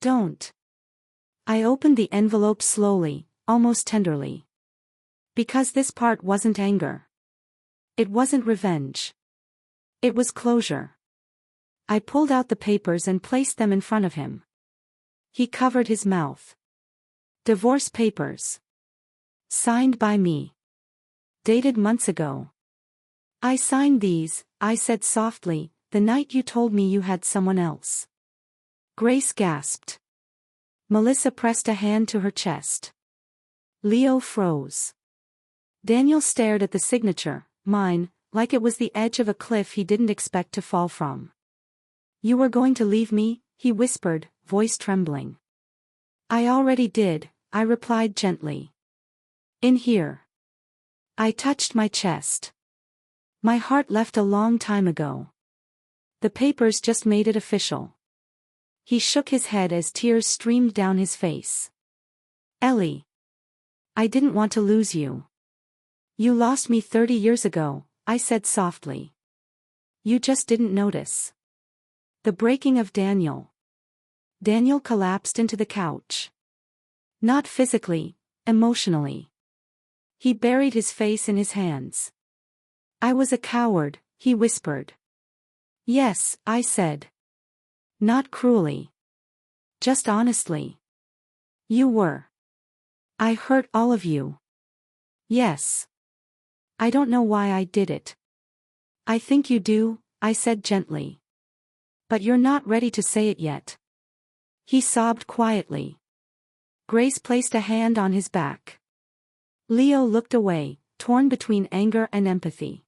Don't. I opened the envelope slowly, almost tenderly. Because this part wasn't anger. It wasn't revenge. It was closure. I pulled out the papers and placed them in front of him. He covered his mouth. Divorce papers. Signed by me. Dated months ago. I signed these, I said softly, the night you told me you had someone else. Grace gasped. Melissa pressed a hand to her chest. Leo froze. Daniel stared at the signature, mine, like it was the edge of a cliff he didn't expect to fall from. You were going to leave me, he whispered, voice trembling. I already did, I replied gently. In here. I touched my chest. My heart left a long time ago. The papers just made it official. He shook his head as tears streamed down his face. Ellie. I didn't want to lose you. You lost me 30 years ago, I said softly. You just didn't notice. The breaking of Daniel. Daniel collapsed into the couch. Not physically, emotionally. He buried his face in his hands. I was a coward, he whispered. Yes, I said. Not cruelly. Just honestly. You were. I hurt all of you. Yes. I don't know why I did it. I think you do, I said gently. But you're not ready to say it yet. He sobbed quietly. Grace placed a hand on his back. Leo looked away, torn between anger and empathy.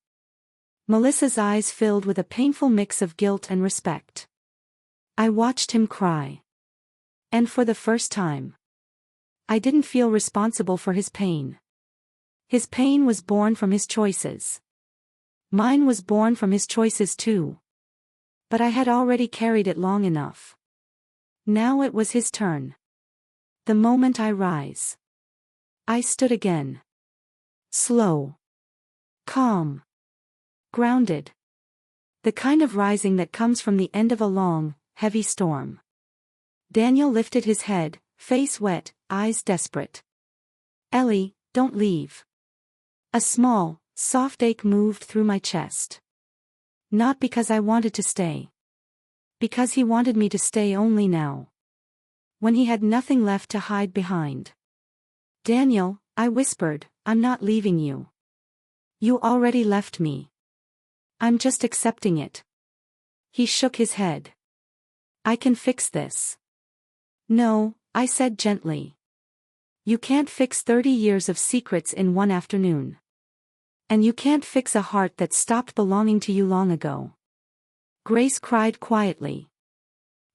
Melissa's eyes filled with a painful mix of guilt and respect. I watched him cry. And for the first time, I didn't feel responsible for his pain. His pain was born from his choices. Mine was born from his choices too. But I had already carried it long enough. Now it was his turn. The moment I rise. I stood again. Slow. Calm. Grounded. The kind of rising that comes from the end of a long, heavy storm. Daniel lifted his head, face wet, eyes desperate. Ellie, don't leave. A small, soft ache moved through my chest. Not because I wanted to stay. Because he wanted me to stay only now. when he had nothing left to hide behind. "Daniel," I whispered, "I'm not leaving you. You already left me. I'm just accepting it." He shook his head. "I can fix this." "No," I said gently. "You can't fix 30 years of secrets in one afternoon. And you can't fix a heart that stopped belonging to you long ago." Grace cried quietly.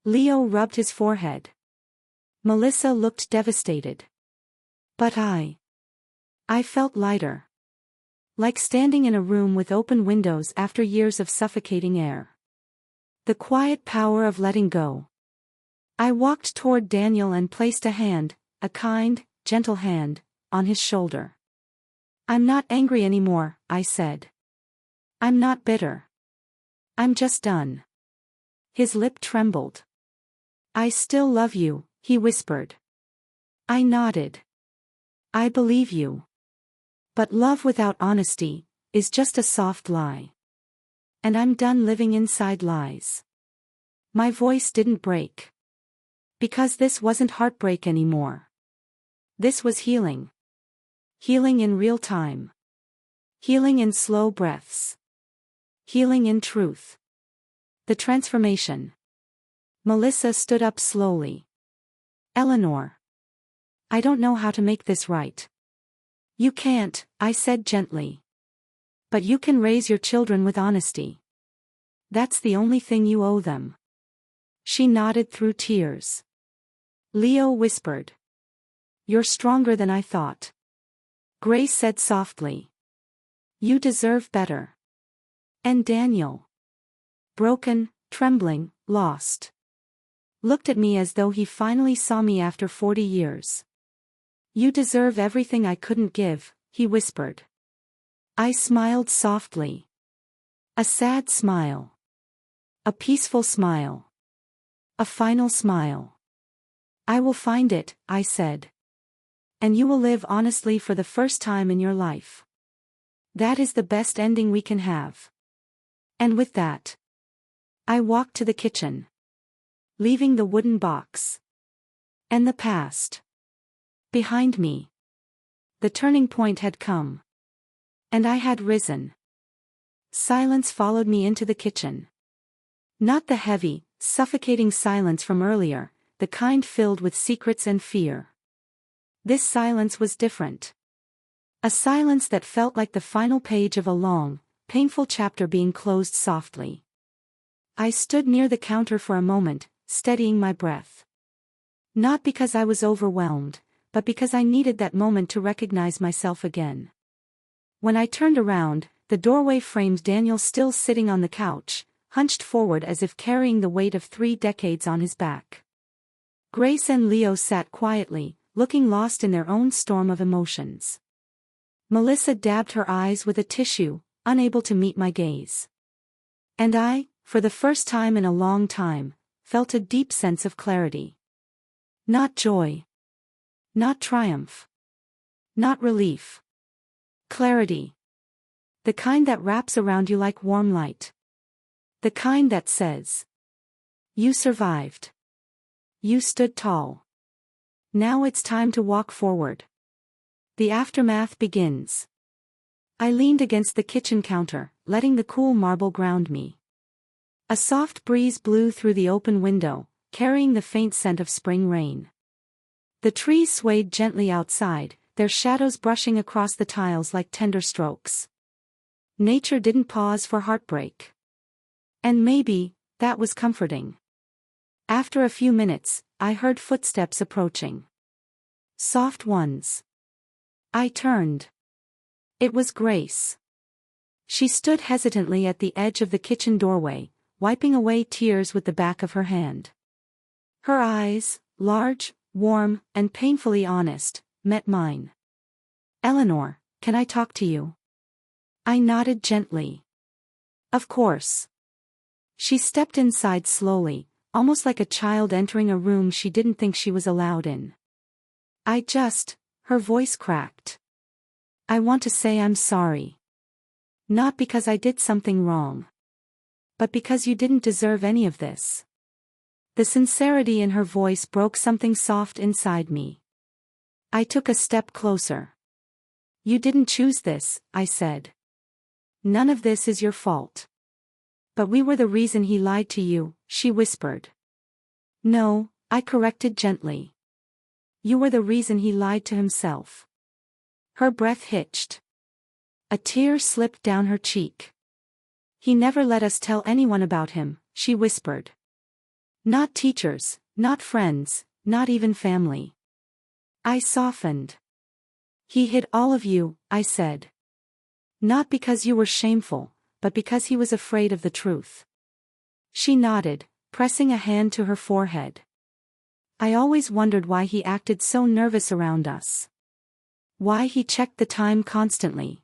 Leo rubbed his forehead. Melissa looked devastated. But I felt lighter. Like standing in a room with open windows after years of suffocating air. The quiet power of letting go. I walked toward Daniel and placed a hand, a kind, gentle hand, on his shoulder. "I'm not angry anymore," I said. "I'm not bitter. I'm just done." His lip trembled. "I still love you," he whispered. I nodded. "I believe you. But love without honesty is just a soft lie. And I'm done living inside lies." My voice didn't break. Because this wasn't heartbreak anymore. This was healing. Healing in real time. Healing in slow breaths. Healing in truth. The transformation. Melissa stood up slowly. "Eleanor. I don't know how to make this right." "You can't," I said gently. "But you can raise your children with honesty. That's the only thing you owe them." She nodded through tears. Leo whispered. "You're stronger than I thought." Grace said softly. "You deserve better." And Daniel, broken, trembling, lost, looked at me as though he finally saw me after 40 years. "You deserve everything I couldn't give," he whispered. I smiled softly. A sad smile. A peaceful smile. A final smile. "I will find it," I said. "And you will live honestly for the first time in your life. That is the best ending we can have." And with that, I walked to the kitchen, leaving the wooden box and the past behind me. The turning point had come. And I had risen. Silence followed me into the kitchen. Not the heavy, suffocating silence from earlier, the kind filled with secrets and fear. This silence was different. A silence that felt like the final page of a long, painful chapter being closed softly. I stood near the counter for a moment, steadying my breath. Not because I was overwhelmed, but because I needed that moment to recognize myself again. When I turned around, the doorway framed Daniel still sitting on the couch, hunched forward as if carrying the weight of 3 decades on his back. Grace and Leo sat quietly, looking lost in their own storm of emotions. Melissa dabbed her eyes with a tissue, unable to meet my gaze. And I, for the first time in a long time, felt a deep sense of clarity. Not joy. Not triumph. Not relief. Clarity. The kind that wraps around you like warm light. The kind that says, "You survived. You stood tall. Now it's time to walk forward." The aftermath begins. I leaned against the kitchen counter, letting the cool marble ground me. A soft breeze blew through the open window, carrying the faint scent of spring rain. The trees swayed gently outside, their shadows brushing across the tiles like tender strokes. Nature didn't pause for heartbreak. And maybe, that was comforting. After a few minutes, I heard footsteps approaching. Soft ones. I turned. It was Grace. She stood hesitantly at the edge of the kitchen doorway, wiping away tears with the back of her hand. Her eyes, large, warm, and painfully honest, met mine. "Eleanor, can I talk to you?" I nodded gently. "Of course." She stepped inside slowly, almost like a child entering a room she didn't think she was allowed in. Her voice cracked. "I want to say I'm sorry. Not because I did something wrong. But because you didn't deserve any of this." The sincerity in her voice broke something soft inside me. I took a step closer. You didn't choose this, I said. None of this is your fault. But we were the reason he lied to you, she whispered. No, I corrected gently. You were the reason he lied to himself. Her breath hitched. A tear slipped down her cheek. He never let us tell anyone about him, she whispered. Not teachers, not friends, not even family. I softened. He hid all of you, I said. Not because you were shameful, but because he was afraid of the truth. She nodded, pressing a hand to her forehead. I always wondered why he acted so nervous around us. Why he checked the time constantly.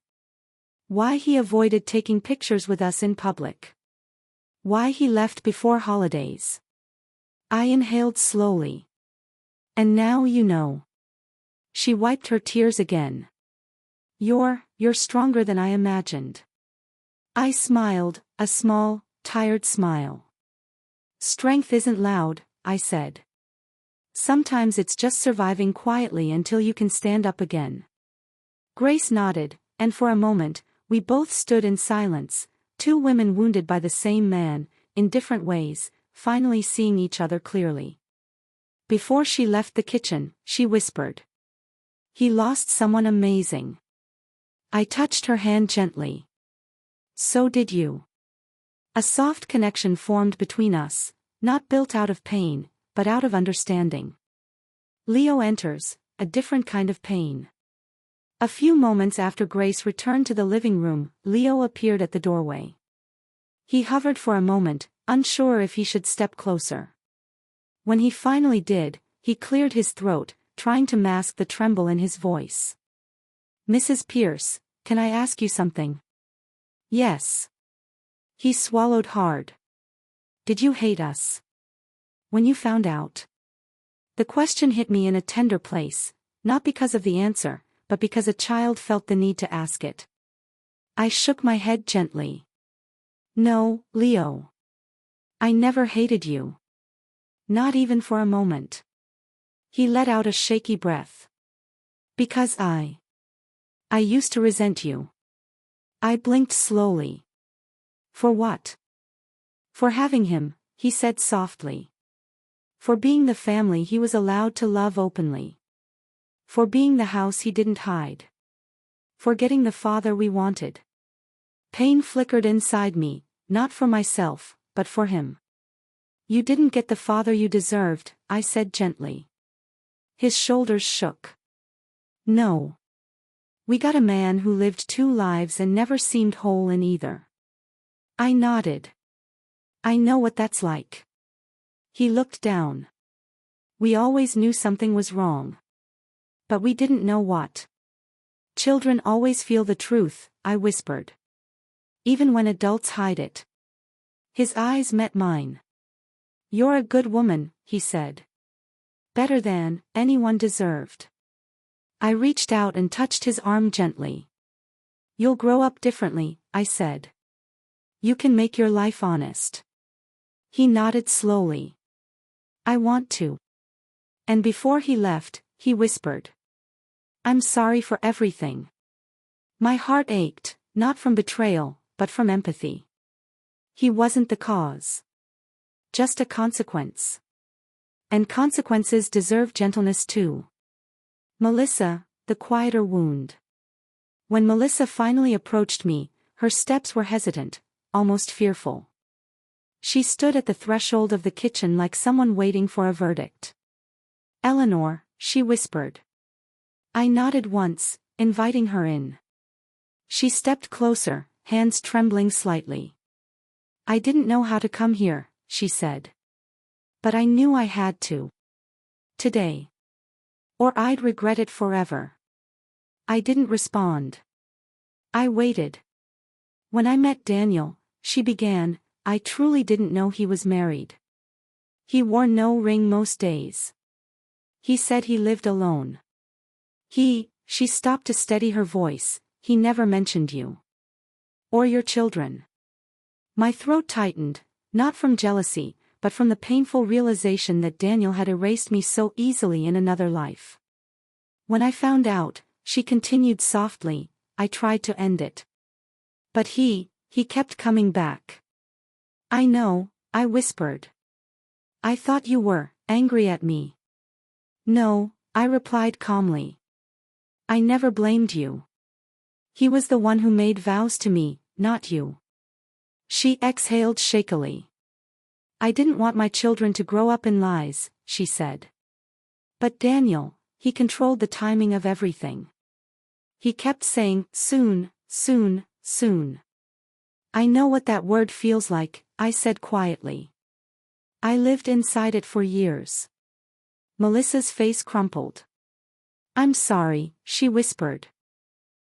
Why he avoided taking pictures with us in public. Why he left before holidays. I inhaled slowly. And now you know. She wiped her tears again. You're stronger than I imagined. I smiled, a small, tired smile. Strength isn't loud, I said. Sometimes it's just surviving quietly until you can stand up again. Grace nodded, and for a moment, we both stood in silence, two women wounded by the same man, in different ways, finally seeing each other clearly. Before she left the kitchen, she whispered. He lost someone amazing. I touched her hand gently. So did you. A soft connection formed between us, not built out of pain, but out of understanding. Leo enters, a different kind of pain. A few moments after Grace returned to the living room, Leo appeared at the doorway. He hovered for a moment, unsure if he should step closer. When he finally did, he cleared his throat, trying to mask the tremble in his voice. Mrs. Pierce, can I ask you something? Yes. He swallowed hard. Did you hate us? When you found out? The question hit me in a tender place, not because of the answer, but because a child felt the need to ask it. I shook my head gently. No, Leo. I never hated you. Not even for a moment. He let out a shaky breath. Because I used to resent you. I blinked slowly. For what? For having him, he said softly. For being the family he was allowed to love openly. For being the house he didn't hide. For getting the father we wanted. Pain flickered inside me, not for myself, but for him. You didn't get the father you deserved, I said gently. His shoulders shook. No. We got a man who lived two lives and never seemed whole in either. I nodded. I know what that's like. He looked down. We always knew something was wrong. But we didn't know what. Children always feel the truth, I whispered. Even when adults hide it. His eyes met mine. You're a good woman, he said. Better than anyone deserved. I reached out and touched his arm gently. You'll grow up differently, I said. You can make your life honest. He nodded slowly. I want to. And before he left, he whispered. I'm sorry for everything. My heart ached, not from betrayal, but from empathy. He wasn't the cause. Just a consequence. And consequences deserve gentleness too. Melissa, the quieter wound. When Melissa finally approached me, her steps were hesitant, almost fearful. She stood at the threshold of the kitchen like someone waiting for a verdict. Eleanor, she whispered. I nodded once, inviting her in. She stepped closer, hands trembling slightly. I didn't know how to come here, she said. But I knew I had to. Today. Or I'd regret it forever. I didn't respond. I waited. When I met Daniel, she began, I truly didn't know he was married. He wore no ring most days. He said he lived alone. She stopped to steady her voice, he never mentioned you. Or your children. My throat tightened, not from jealousy, but from the painful realization that Daniel had erased me so easily in another life. When I found out, she continued softly, I tried to end it. But he kept coming back. I know, I whispered. I thought you were angry at me. No, I replied calmly. I never blamed you. He was the one who made vows to me, not you. She exhaled shakily. I didn't want my children to grow up in lies, she said. But Daniel, he controlled the timing of everything. He kept saying, soon, soon, soon. I know what that word feels like, I said quietly. I lived inside it for years. Melissa's face crumpled. I'm sorry, she whispered.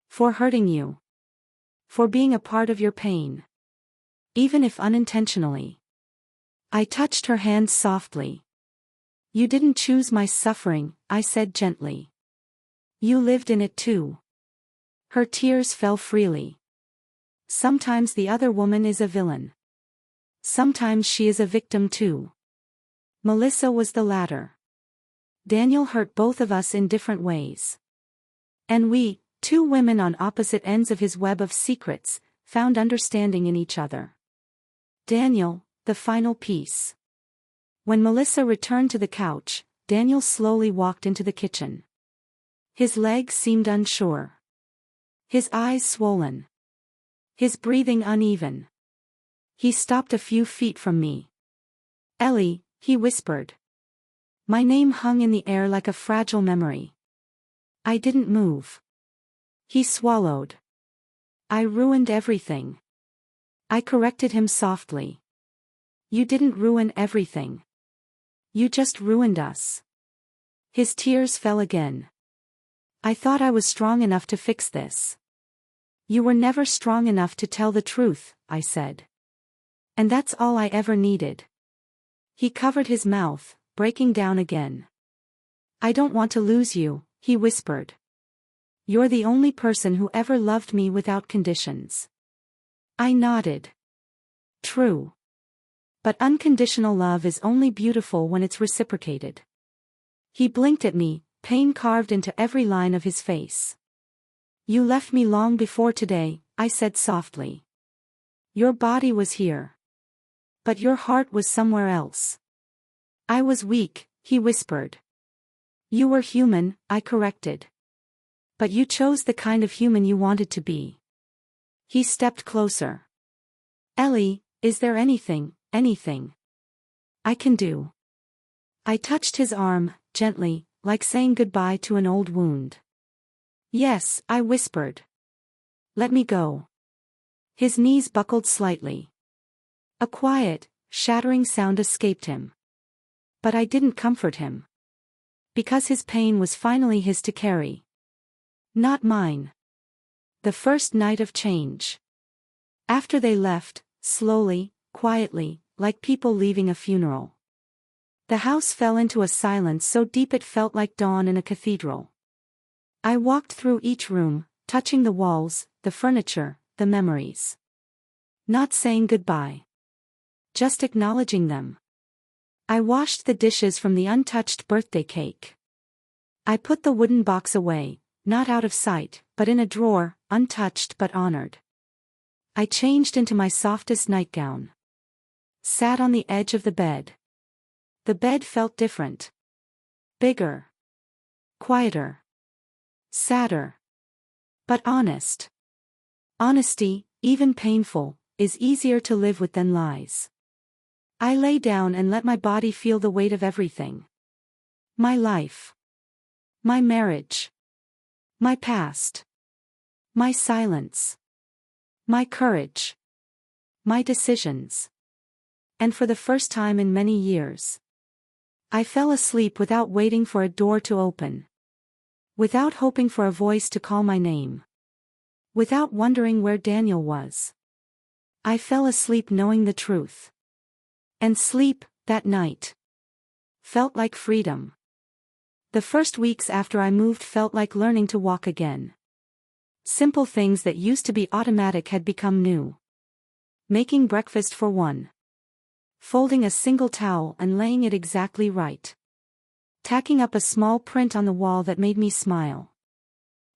For hurting you. For being a part of your pain. Even if unintentionally. I touched her hand softly. You didn't choose my suffering, I said gently. You lived in it too. Her tears fell freely. Sometimes the other woman is a villain. Sometimes she is a victim too. Melissa was the latter. Daniel hurt both of us in different ways. And we, two women on opposite ends of his web of secrets, found understanding in each other. Daniel, the final piece. When Melissa returned to the couch, Daniel slowly walked into the kitchen. His legs seemed unsure. His eyes swollen. His breathing uneven. He stopped a few feet from me. Ellie, he whispered. My name hung in the air like a fragile memory. I didn't move. He swallowed. I ruined everything. I corrected him softly. You didn't ruin everything. You just ruined us. His tears fell again. I thought I was strong enough to fix this. You were never strong enough to tell the truth, I said. And that's all I ever needed. He covered his mouth, breaking down again. I don't want to lose you, he whispered. You're the only person who ever loved me without conditions. I nodded. True. But unconditional love is only beautiful when it's reciprocated. He blinked at me, pain carved into every line of his face. You left me long before today, I said softly. Your body was here. But your heart was somewhere else. I was weak, he whispered. You were human, I corrected. But you chose the kind of human you wanted to be. He stepped closer. Ellie, is there anything I can do? I touched his arm, gently, like saying goodbye to an old wound. Yes, I whispered. Let me go. His knees buckled slightly. A quiet, shattering sound escaped him. But I didn't comfort him. Because his pain was finally his to carry. Not mine. The first night of change. After they left, slowly, quietly, like people leaving a funeral. The house fell into a silence so deep it felt like dawn in a cathedral. I walked through each room, touching the walls, the furniture, the memories. Not saying goodbye. Just acknowledging them. I washed the dishes from the untouched birthday cake. I put the wooden box away, not out of sight, but in a drawer, untouched but honored. I changed into my softest nightgown. Sat on the edge of the bed. The bed felt different. Bigger. Quieter. Sadder. But honest. Honesty, even painful, is easier to live with than lies. I lay down and let my body feel the weight of everything. My life. My marriage. My past. My silence. My courage. My decisions. And for the first time in many years, I fell asleep without waiting for a door to open. Without hoping for a voice to call my name. Without wondering where Daniel was. I fell asleep knowing the truth. And sleep, that night, felt like freedom. The first weeks after I moved felt like learning to walk again. Simple things that used to be automatic had become new. Making breakfast for one. folding a single towel and laying it exactly right. Tacking up a small print on the wall that made me smile.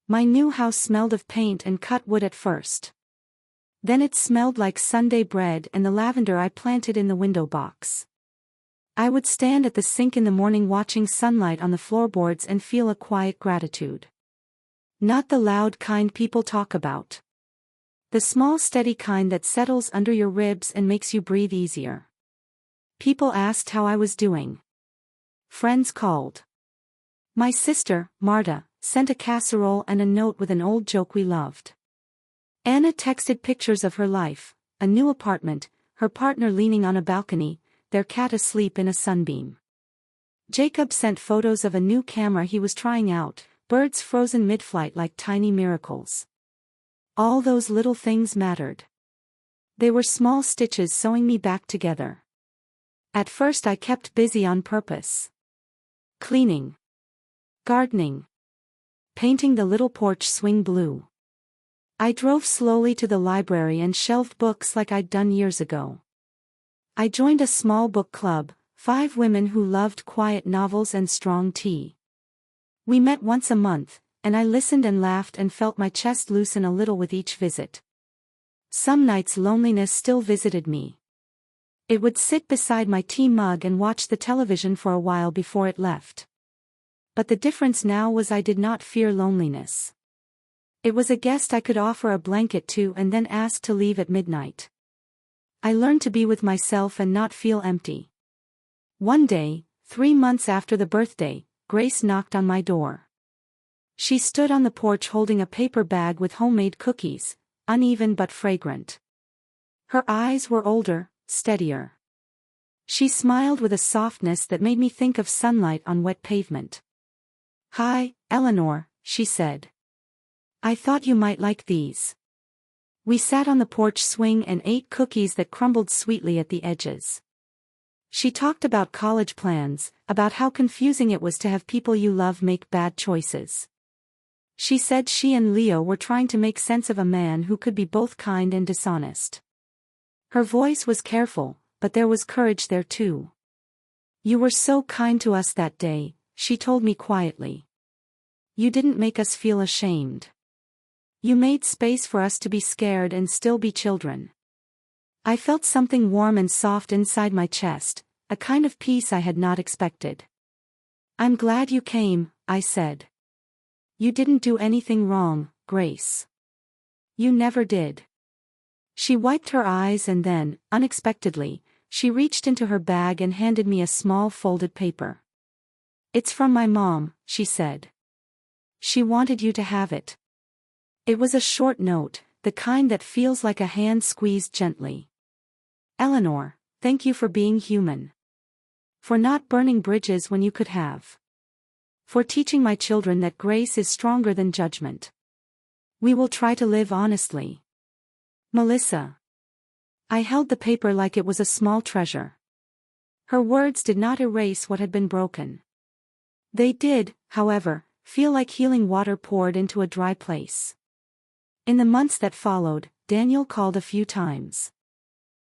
My new house smelled of paint and cut wood at first. Then it smelled like Sunday bread and the lavender I planted in the window box. I would stand at the sink in the morning watching sunlight on the floorboards and feel a quiet gratitude. Not the loud kind people talk about. The small steady kind that settles under your ribs and makes you breathe easier. People asked how I was doing. Friends called. My sister, Marta, sent a casserole and a note with an old joke we loved. Anna texted pictures of her life, a new apartment, her partner leaning on a balcony, their cat asleep in a sunbeam. Jacob sent photos of a new camera he was trying out, birds frozen mid-flight like tiny miracles. All those little things mattered. They were small stitches sewing me back together. At first I kept busy on purpose. Cleaning. Gardening. Painting the little porch swing blue. I drove slowly to the library and shelved books like I'd done years ago. I joined a small book club, 5 women who loved quiet novels and strong tea. We met once a month, and I listened and laughed and felt my chest loosen a little with each visit. Some nights loneliness still visited me. It would sit beside my tea mug and watch the television for a while before it left. But the difference now was I did not fear loneliness. It was a guest I could offer a blanket to and then ask to leave at midnight. I learned to be with myself and not feel empty. One day, 3 months after the birthday, Grace knocked on my door. She stood on the porch holding a paper bag with homemade cookies, uneven but fragrant. Her eyes were older, steadier. She smiled with a softness that made me think of sunlight on wet pavement. "Hi, Eleanor," she said. "I thought you might like these." We sat on the porch swing and ate cookies that crumbled sweetly at the edges. She talked about college plans, about how confusing it was to have people you love make bad choices. She said she and Leo were trying to make sense of a man who could be both kind and dishonest. Her voice was careful, but there was courage there too. "You were so kind to us that day," she told me quietly. "You didn't make us feel ashamed. You made space for us to be scared and still be children." I felt something warm and soft inside my chest, a kind of peace I had not expected. "I'm glad you came," I said. "You didn't do anything wrong, Grace. You never did." She wiped her eyes and then, unexpectedly, she reached into her bag and handed me a small folded paper. "It's from my mom," she said. "She wanted you to have it." It was a short note, the kind that feels like a hand squeezed gently. "Eleanor, thank you for being human. For not burning bridges when you could have. For teaching my children that grace is stronger than judgment. We will try to live honestly. Melissa." I held the paper like it was a small treasure. Her words did not erase what had been broken. They did, however, feel like healing water poured into a dry place. In the months that followed, Daniel called a few times.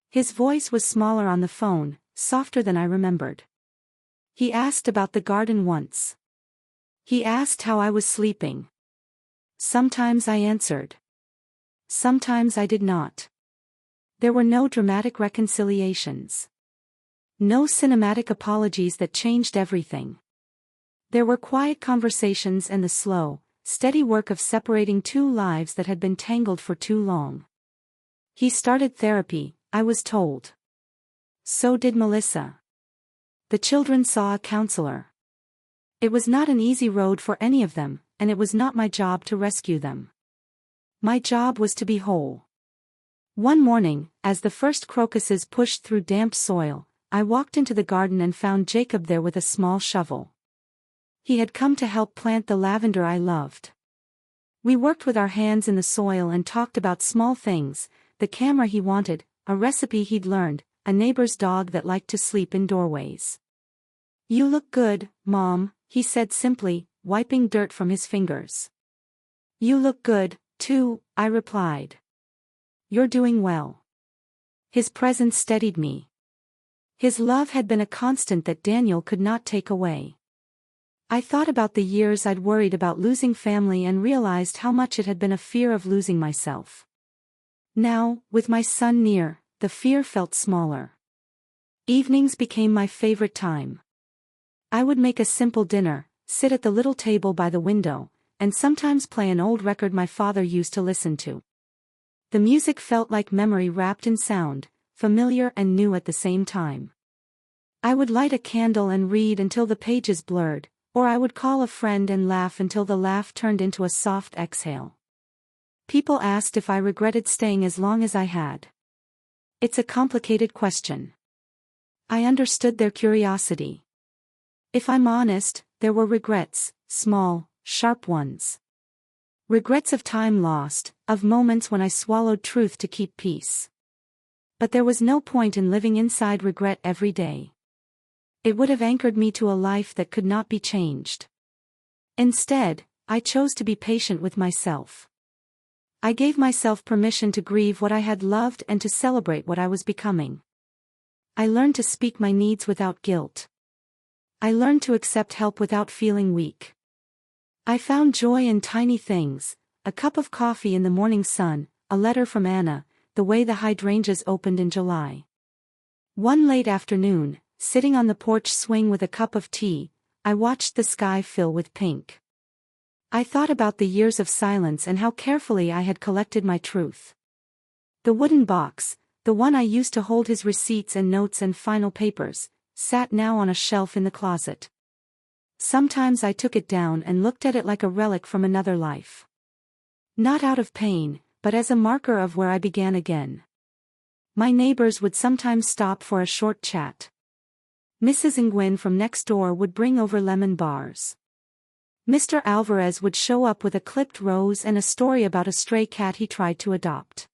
His voice was smaller on the phone, softer than I remembered. He asked about the garden once. He asked how I was sleeping. Sometimes I answered. Sometimes I did not. There were no dramatic reconciliations. No cinematic apologies that changed everything. There were quiet conversations and the slow, steady work of separating 2 lives that had been tangled for too long. He started therapy, I was told. So did Melissa. The children saw a counselor. It was not an easy road for any of them, and it was not my job to rescue them. My job was to be whole. One morning, as the first crocuses pushed through damp soil, I walked into the garden and found Jacob there with a small shovel. He had come to help plant the lavender I loved. We worked with our hands in the soil and talked about small things, the camera he wanted, a recipe he'd learned, a neighbor's dog that liked to sleep in doorways. "You look good, Mom," he said simply, wiping dirt from his fingers. "You look good, too," I replied. "You're doing well." His presence steadied me. His love had been a constant that Daniel could not take away. I thought about the years I'd worried about losing family and realized how much it had been a fear of losing myself. Now, with my son near, the fear felt smaller. Evenings became my favorite time. I would make a simple dinner, sit at the little table by the window, and sometimes play an old record my father used to listen to. The music felt like memory wrapped in sound, familiar and new at the same time. I would light a candle and read until the pages blurred, or I would call a friend and laugh until the laugh turned into a soft exhale. People asked if I regretted staying as long as I had. It's a complicated question. I understood their curiosity. If I'm honest, there were regrets, small, sharp ones. Regrets of time lost, of moments when I swallowed truth to keep peace. But there was no point in living inside regret every day. It would have anchored me to a life that could not be changed. Instead, I chose to be patient with myself. I gave myself permission to grieve what I had loved and to celebrate what I was becoming. I learned to speak my needs without guilt. I learned to accept help without feeling weak. I found joy in tiny things, a cup of coffee in the morning sun, a letter from Anna, the way the hydrangeas opened in July. One late afternoon, sitting on the porch swing with a cup of tea, I watched the sky fill with pink. I thought about the years of silence and how carefully I had collected my truth. The wooden box, the one I used to hold his receipts and notes and final papers, sat now on a shelf in the closet. Sometimes I took it down and looked at it like a relic from another life. Not out of pain, but as a marker of where I began again. My neighbors would sometimes stop for a short chat. Mrs. Nguyen from next door would bring over lemon bars. Mr. Alvarez would show up with a clipped rose and a story about a stray cat he tried to adopt.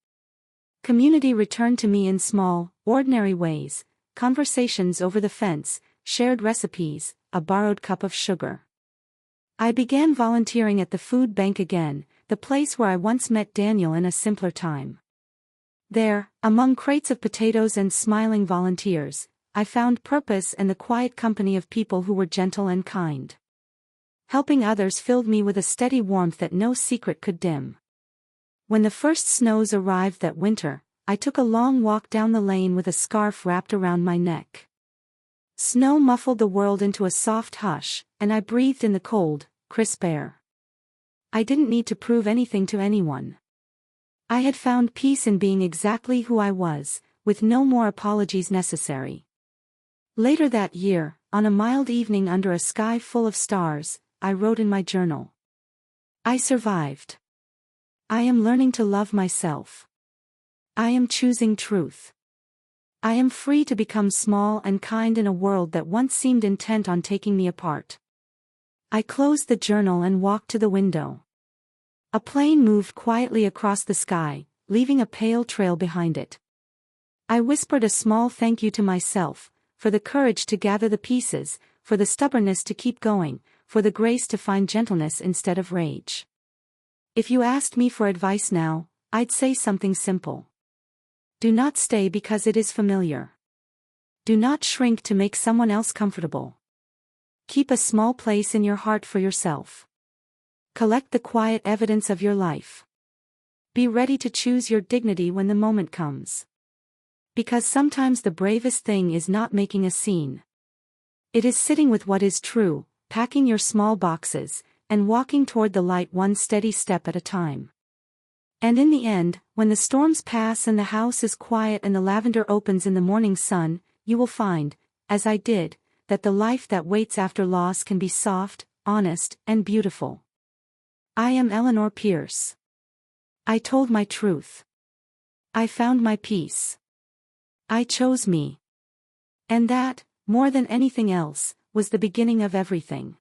Community returned to me in small, ordinary ways, conversations over the fence, shared recipes, a borrowed cup of sugar. I began volunteering at the food bank again, the place where I once met Daniel in a simpler time. There, among crates of potatoes and smiling volunteers, I found purpose and the quiet company of people who were gentle and kind. Helping others filled me with a steady warmth that no secret could dim. When the first snows arrived that winter, I took a long walk down the lane with a scarf wrapped around my neck. Snow muffled the world into a soft hush, and I breathed in the cold, crisp air. I didn't need to prove anything to anyone. I had found peace in being exactly who I was, with no more apologies necessary. Later that year, on a mild evening under a sky full of stars, I wrote in my journal. I survived. I am learning to love myself. I am choosing truth. I am free to become small and kind in a world that once seemed intent on taking me apart. I closed the journal and walked to the window. A plane moved quietly across the sky, leaving a pale trail behind it. I whispered a small thank you to myself, for the courage to gather the pieces, for the stubbornness to keep going, for the grace to find gentleness instead of rage. If you asked me for advice now, I'd say something simple. Do not stay because it is familiar. Do not shrink to make someone else comfortable. Keep a small place in your heart for yourself. Collect the quiet evidence of your life. Be ready to choose your dignity when the moment comes. Because sometimes the bravest thing is not making a scene. It is sitting with what is true, packing your small boxes, and walking toward the light one steady step at a time. And in the end, when the storms pass and the house is quiet and the lavender opens in the morning sun, you will find, as I did, that the life that waits after loss can be soft, honest, and beautiful. I am Eleanor Pierce. I told my truth. I found my peace. I chose me. And that, more than anything else, was the beginning of everything.